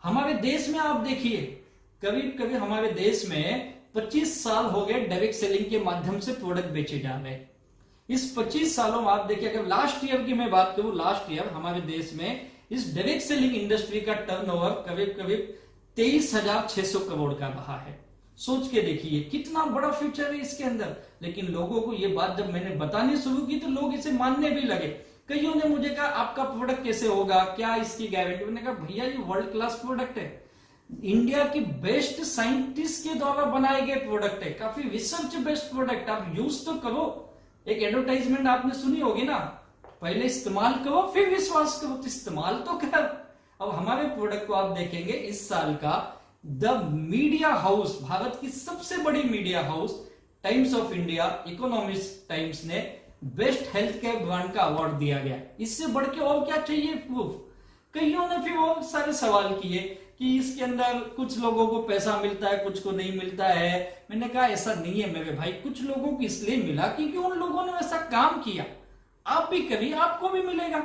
हमारे देश में आप देखिए करीब करीब हमारे देश में 25 साल हो गए डायरेक्ट सेलिंग के माध्यम से प्रोडक्ट बेचे जा रहे हैं। इस 25 सालों में आप देखिए, अगर लास्ट ईयर की मैं बात करूं, लास्ट ईयर हमारे देश में इस डायरेक्ट सेलिंग इंडस्ट्री का टर्नओवर करीब करीब 23,600 करोड़ का रहा है। सोच के देखिए कितना बड़ा फ्यूचर है इसके अंदर। लेकिन लोगों को ये बात जब मैंने बतानी शुरू की तो लोग इसे मानने भी लगे। कईयों ने मुझे कहा आपका प्रोडक्ट कैसे होगा, क्या इसकी गारंटी। मैंने कहा भैया ये वर्ल्ड क्लास प्रोडक्ट है, इंडिया की बेस्ट साइंटिस्ट के द्वारा बनाए गए प्रोडक्ट है, काफी रिसर्च बेस्ड प्रोडक्ट, आप यूज तो करो। एक एडवर्टाइजमेंट आपने सुनी होगी ना, पहले इस्तेमाल करो फिर विश्वास करो, तो इस्तेमाल तो कर। अब हमारे प्रोडक्ट को आप देखेंगे इस साल का द मीडिया हाउस, भारत की सबसे बड़ी media house times of India, economist times ने बेस्ट हेल्थ केयर ब्रांड का अवार्ड दिया गया। इससे बढ़ के और क्या चाहिए प्रूफ। कईयों ने फिर और सारे सवाल किए कि इसके अंदर कुछ लोगों को पैसा मिलता है कुछ को नहीं मिलता है। मैंने कहा ऐसा नहीं है मेरे भाई, कुछ लोगों को इसलिए मिला क्योंकि उन लोगों ने वैसा काम किया। आप भी करिए आपको भी मिलेगा।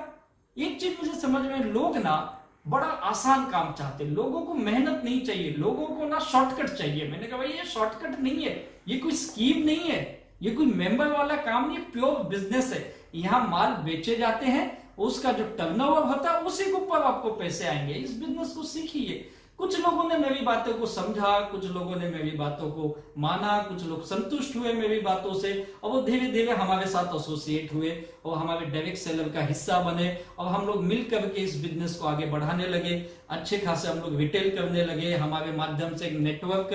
एक चीज मुझे समझ में, लोग ना बड़ा आसान काम चाहते, लोगों को मेहनत नहीं चाहिए, लोगों को ना शॉर्टकट चाहिए। मैंने कहा भाई ये शॉर्टकट नहीं है, ये कोई स्कीम नहीं है, ये कोई मेंबर वाला काम नहीं, प्योर बिजनेस है। यहाँ माल बेचे जाते हैं, उसका जो टर्नओवर होता है उसी के ऊपर आपको पैसे आएंगे। इस बिजनेस को सीखिए। कुछ लोगों ने मेरी बातों को समझा, कुछ लोगों ने मेरी बातों को माना, कुछ लोग संतुष्ट हुए मेरी बातों से और वो धीरे धीरे हमारे साथ एसोसिएट हुए और हमारे डायरेक्ट सेलर का हिस्सा बने और हम लोग मिलकर के इस बिजनेस को आगे बढ़ाने लगे। अच्छे खासे हम लोग रिटेल करने लगे, हमारे माध्यम से एक नेटवर्क,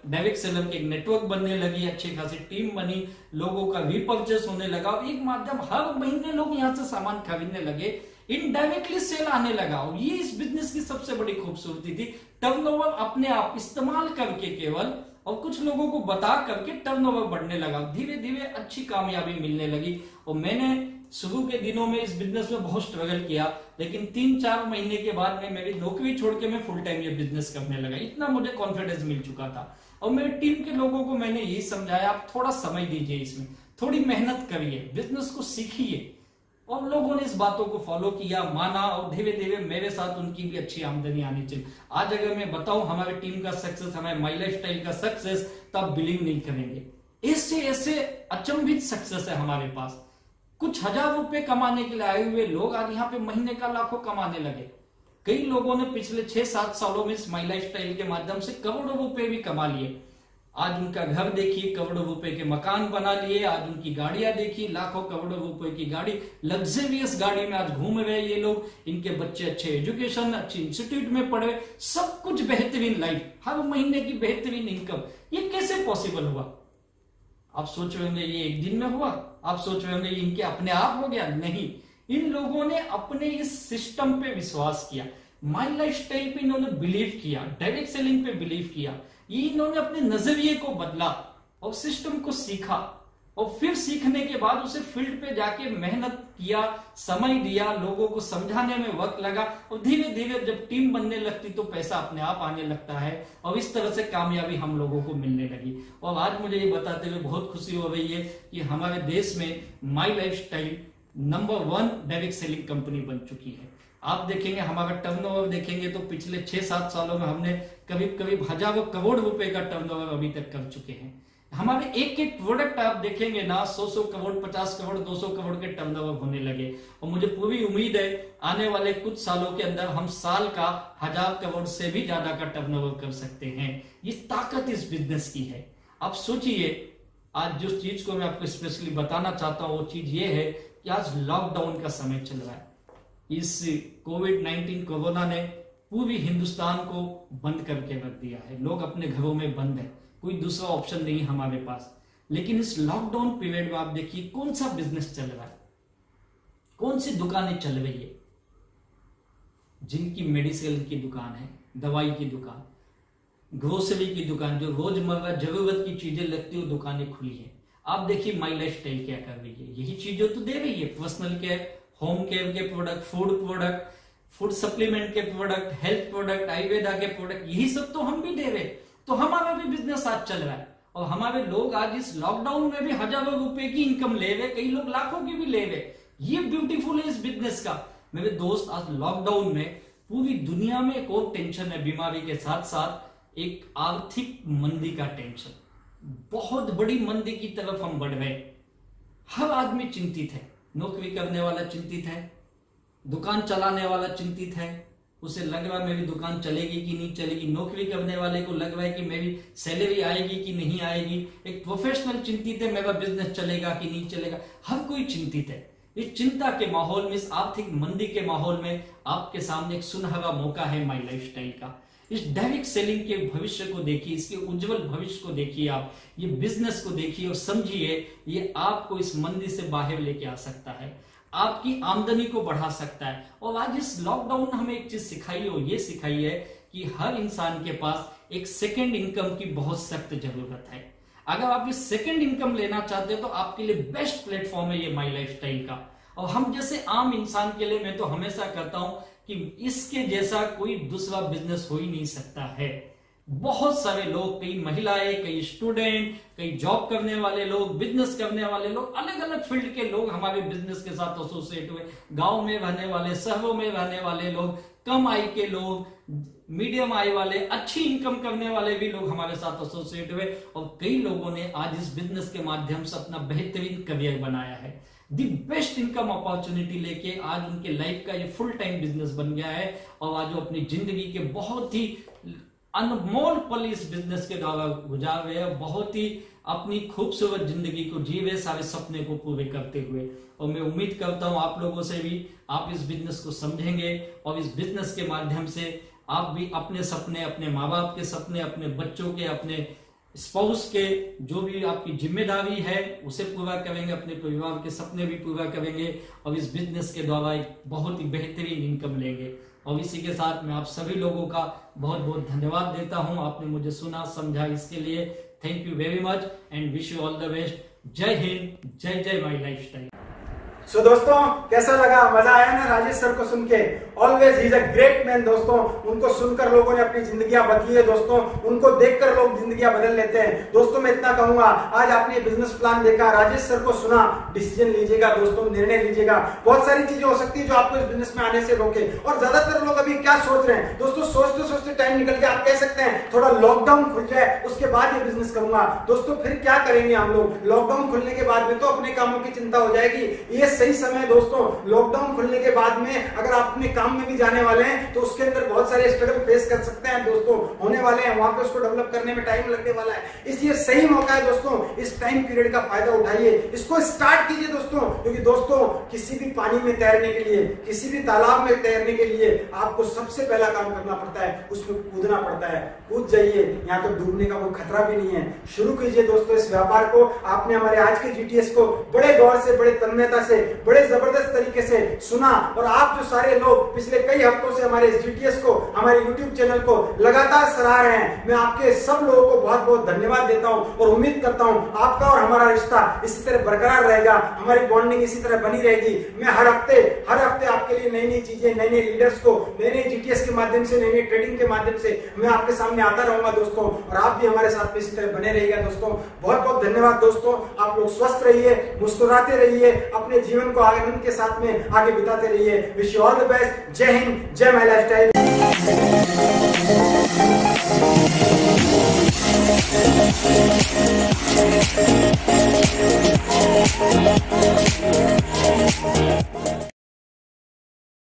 डायरेक्ट सेलर की एक नेटवर्क बनने लगी, अच्छी खासी टीम बनी, लोगों का रीपर्चेस होने लगा और एक माध्यम हर महीने लोग यहाँ से सामान खरीदने लगे, इनडायरेक्टली सेल आने लगा। और ये इस बिजनेस की सबसे बड़ी खूबसूरती थी, टर्नओवर अपने आप इस्तेमाल करके केवल और कुछ लोगों को बता करके टर्नओवर बढ़ने लगा, धीरे धीरे अच्छी कामयाबी मिलने लगी। और मैंने शुरू के दिनों में इस बिजनेस में बहुत स्ट्रगल किया, लेकिन 3-4 महीने के बाद में मेरी नौकरी छोड़ के मैं फुल टाइम ये बिजनेस करने लगा। इतना मुझे कॉन्फिडेंस मिल चुका था और मेरी टीम के लोगों को मैंने यही समझाया आप थोड़ा समय दीजिए, इसमें थोड़ी मेहनत करिए, बिजनेस को सीखिए। और लोगों ने इस बातों को फॉलो किया, माना और धीरे धीरे मेरे साथ उनकी भी अच्छी आमदनी आनी चाहिए। आज अगर मैं बताऊं हमारे टीम का सक्सेस, हमारे माई लाइफ स्टाइल का सक्सेस, तब बिलीव नहीं करेंगे। ऐसे ऐसे अचंभित सक्सेस है हमारे पास। कुछ हजार रुपए कमाने के लिए आए हुए लोग आज यहाँ पे महीने का लाखों कमाने लगे। कई लोगों ने पिछले 6-7 सालों में इस माई लाइफ स्टाइल के माध्यम से करोड़ों रुपए भी कमा लिए। आज उनका घर देखिए, करोड़ों रुपए के मकान बना लिए। आज उनकी गाड़ियां देखिए, लाखों करोड़ों रुपए की गाड़ी, लग्जरियस गाड़ी में आज घूम रहे ये लोग। इनके बच्चे अच्छे एजुकेशन, अच्छे इंस्टीट्यूट में पढ़े, सब कुछ बेहतरीन लाइफ, हर महीने की बेहतरीन इनकम। ये कैसे पॉसिबल हुआ? आप सोच रहे होंगे ये एक दिन में हुआ, आप सोच रहे होंगे ये इनके अपने आप हो गया। नहीं, इन लोगों ने अपने इस सिस्टम पे विश्वास किया, माई लाइफस्टाइल पे इन्होंने बिलीव किया, डायरेक्ट सेलिंग पे बिलीव किया। ये इन्होंने अपने नजरिए को बदला और सिस्टम को सीखा, और फिर सीखने के बाद उसे फील्ड पे जाके मेहनत किया, समय दिया, लोगों को समझाने में वक्त लगा, और धीरे धीरे जब टीम बनने लगती तो पैसा अपने आप आने लगता है, और इस तरह से कामयाबी हम लोगों को मिलने लगी। और आज मुझे ये बताते हुए बहुत खुशी हो रही है कि हमारे देश में my lifestyle number 1 direct selling company बन चुकी है। आप देखेंगे, हमारा टर्नओवर देखेंगे तो पिछले 6-7 सालों में हमने करीब करीब हजारों करोड़ रुपए का टर्नओवर अभी तक कर चुके हैं। हमारे एक एक प्रोडक्ट आप देखेंगे ना, 100 करोड़, 50 करोड़, 200 करोड़ के टर्नओवर होने लगे। और मुझे पूरी उम्मीद है आने वाले कुछ सालों के अंदर हम साल का 1000 करोड़ से भी ज्यादा का टर्नओवर कर सकते हैं। ये ताकत इस बिजनेस की है। आप सोचिए, आज जिस चीज को मैं आपको स्पेशली बताना चाहता हूं वो चीज ये है कि आज लॉकडाउन का समय चल रहा है। इस कोविड-19 कोरोना ने पूरी हिंदुस्तान को बंद करके रख दिया है। लोग अपने घरों में बंद है, कोई दूसरा ऑप्शन नहीं हमारे पास। लेकिन इस लॉकडाउन पीरियड में आप देखिए कौन सा बिजनेस चल रहा है, कौन सी दुकानें चल रही है। जिनकी मेडिसिन की दुकान है, दवाई की दुकान, ग्रोसरी की दुकान, जो रोजमर्रा जरूरत की चीजें लगती है, वो दुकानें खुली है। आप देखिए माई लाइफस्टाइल क्या कर रही है, यही चीजें तो दे रही है। पर्सनल केयर, होम केयर के प्रोडक्ट, प्रोडक्ट, फूड सप्लीमेंट के प्रोडक्ट, हेल्थ प्रोडक्ट, आयुर्वेदा के प्रोडक्ट, यही सब तो हम भी दे रहे। तो हमारा भी बिजनेस आज चल रहा है, और हमारे लोग आज इस लॉकडाउन में भी हजारों रुपए की इनकम ले रहे, कई लोग लाखों की भी ले रहे। ये ब्यूटीफुल है इस बिजनेस का। मेरे दोस्त, आज लॉकडाउन में पूरी दुनिया में एक और टेंशन है, बीमारी के साथ साथ एक आर्थिक मंदी का टेंशन। बहुत बड़ी मंदी की तरफ हम बढ़ रहे। हर आदमी चिंतित है, नौकरी करने वाला चिंतित है, दुकान चलाने वाला चिंतित है, उसे लग रहा है मेरी दुकान चलेगी कि नहीं चलेगी। नौकरी करने वाले को लग रहा है कि मेरी सैलरी आएगी कि नहीं आएगी। एक प्रोफेशनल चिंतित है, मेरा बिजनेस चलेगा कि नहीं चलेगा। हर कोई चिंतित है। इस चिंता के माहौल में, इस आर्थिक मंदी के माहौल में आपके सामने एक सुनहरा मौका है माई लाइफस्टाइल का। इस डायरेक्ट सेलिंग के भविष्य को देखिए, इसके उज्जवल भविष्य को देखिए, आप ये बिजनेस को देखिए और समझिए, ये आपको इस मंदी से बाहर लेके आ सकता है, आपकी आमदनी को बढ़ा सकता है। और आज इस लॉकडाउन ने हमें एक चीज सिखाई है, ये सिखाई है कि हर इंसान के पास एक सेकेंड इनकम की बहुत सख्त जरूरत है। अगर आप इस सेकेंड इनकम लेना चाहते हो तो आपके लिए बेस्ट प्लेटफॉर्म है ये माई लाइफस्टाइल का। और हम जैसे आम इंसान के लिए मैं तो हमेशा कहता हूं कि इसके जैसा कोई दूसरा बिजनेस हो ही नहीं सकता है। बहुत सारे लोग, कई महिलाएं, कई स्टूडेंट, कई जॉब करने वाले लोग, बिजनेस करने वाले लोग, अलग अलग फील्ड के लोग हमारे बिजनेस के साथ एसोसिएट हुए। गांव में रहने वाले, शहरों में रहने वाले लोग, कम आय के लोग, मीडियम आय वाले, अच्छी इनकम करने वाले भी लोग हमारे साथ एसोसिएट हुए। और कई लोगों ने आज इस बिजनेस के माध्यम से अपना बेहतरीन करियर बनाया है। दी बेस्ट इनकम अपॉर्चुनिटी लेके आज उनके लाइफ का ये फुल टाइम बिजनेस बन गया है। और आज वो अपनी जिंदगी के बहुत ही अनमोल पल इस बिजनेस के द्वारा गुजार रहे हैं, बहुत ही अपनी खूबसूरत जिंदगी को जी रहे, सारे सपने को पूरे करते हुए। और मैं उम्मीद करता हूं आप लोगों से भी आप इस बिजनेस को समझेंगे, और इस बिजनेस के माध्यम से आप भी अपने सपने, अपने माँ बाप के सपने, अपने बच्चों के, अपने स्पाउस के, जो भी आपकी जिम्मेदारी है उसे पूरा करेंगे, अपने परिवार के सपने भी पूरा करेंगे, और इस बिजनेस के द्वारा एक बहुत ही बेहतरीन इनकम लेंगे। और इसी के साथ मैं आप सभी लोगों का बहुत बहुत धन्यवाद देता हूं। आपने मुझे सुना, समझा, इसके लिए thank you very much and wish you all the best. जय हिंद, जय जय माई लाइफस्टाइल। सो दोस्तों, कैसा लगा? मजा आया ना राजेश सर को सुन के? Always he is a great man दोस्तों। उनको सुनकर लोगों ने अपनी जिंदगियां बदली है दोस्तों, उनको देखकर लोग जिंदगियां बदल लेते हैं दोस्तों। मैं इतना कहूंगा, आज आपने बिजनेस प्लान देखा, राजेश सर को सुना, डिसीजन लीजिएगा दोस्तों, निर्णय लीजिएगा। बहुत सारी चीजें हो सकती है जो आपको इस बिजनेस में आने से रोके। और ज्यादातर लोग अभी क्या सोच रहे हैं दोस्तों? सोचते सोचते टाइम निकल गया। आप कह सकते हैं थोड़ा लॉकडाउन खुल जाए उसके बाद ये बिजनेस करूंगा। दोस्तों फिर क्या करेंगे हम लोग? लॉकडाउन खुलने के बाद में तो अपने कामों की चिंता हो जाएगी। ये सही समय दोस्तों लॉकडाउन खुलने के बाद में अगर आप अपने काम में भी जाने वाले हैं तो उसके अंदर बहुत सारे स्ट्रगल फेस कर सकते हैं दोस्तों, होने वाले हैं, वहां पे उसको डेवलप करने में टाइम लगने वाला है। इसलिए सही मौका है दोस्तों, इस टाइम पीरियड का फायदा उठाइए, इसको स्टार्ट कीजिए दोस्तों। क्योंकि दोस्तों किसी भी पानी में तैरने के लिए, किसी भी तालाब में तैरने के लिए आपको सबसे पहला काम करना पड़ता है, उसमें कूदना पड़ता है। कूद जाइए, यहाँ तो डूबने का कोई खतरा भी नहीं है। शुरू कीजिए दोस्तों इस व्यापार को। आपने हमारे आज के जीटीएस को बड़े गौर से, बड़े तन्मयता से, बड़े जबरदस्त तरीके से सुना और आप जो सारे लोग पिछले कई हफ्तों से हमारे इस जीटीएस को, हमारे यूट्यूब चैनल को लगातार सराह रहे हैं, मैं आपके सब लोगों को बहुत बहुत धन्यवाद देता हूं और उम्मीद करता हूं आपका और हमारा रिश्ता इसी तरह बरकरार रहेगा, हमारी बॉन्डिंग इसी तरह बनी रहेगी। मैं हर हफ्ते आपके लिए नई नई चीजें, नए नए लीडर्स को, नए नए जीटीएस के माध्यम से, नई नई ट्रेडिंग के माध्यम से मैं आपके सामने आता रहूंगा दोस्तों, और आप भी हमारे साथ इसी तरह बने रहिएगा दोस्तों। बहुत बहुत धन्यवाद दोस्तों। आप लोग स्वस्थ रहिए, मुस्कुराते रहिए, अपने जीवन को आनंद के साथ में आगे बिताते रहिए। Wish you all the best. जय हिंद, जय माय लाइफस्टाइल।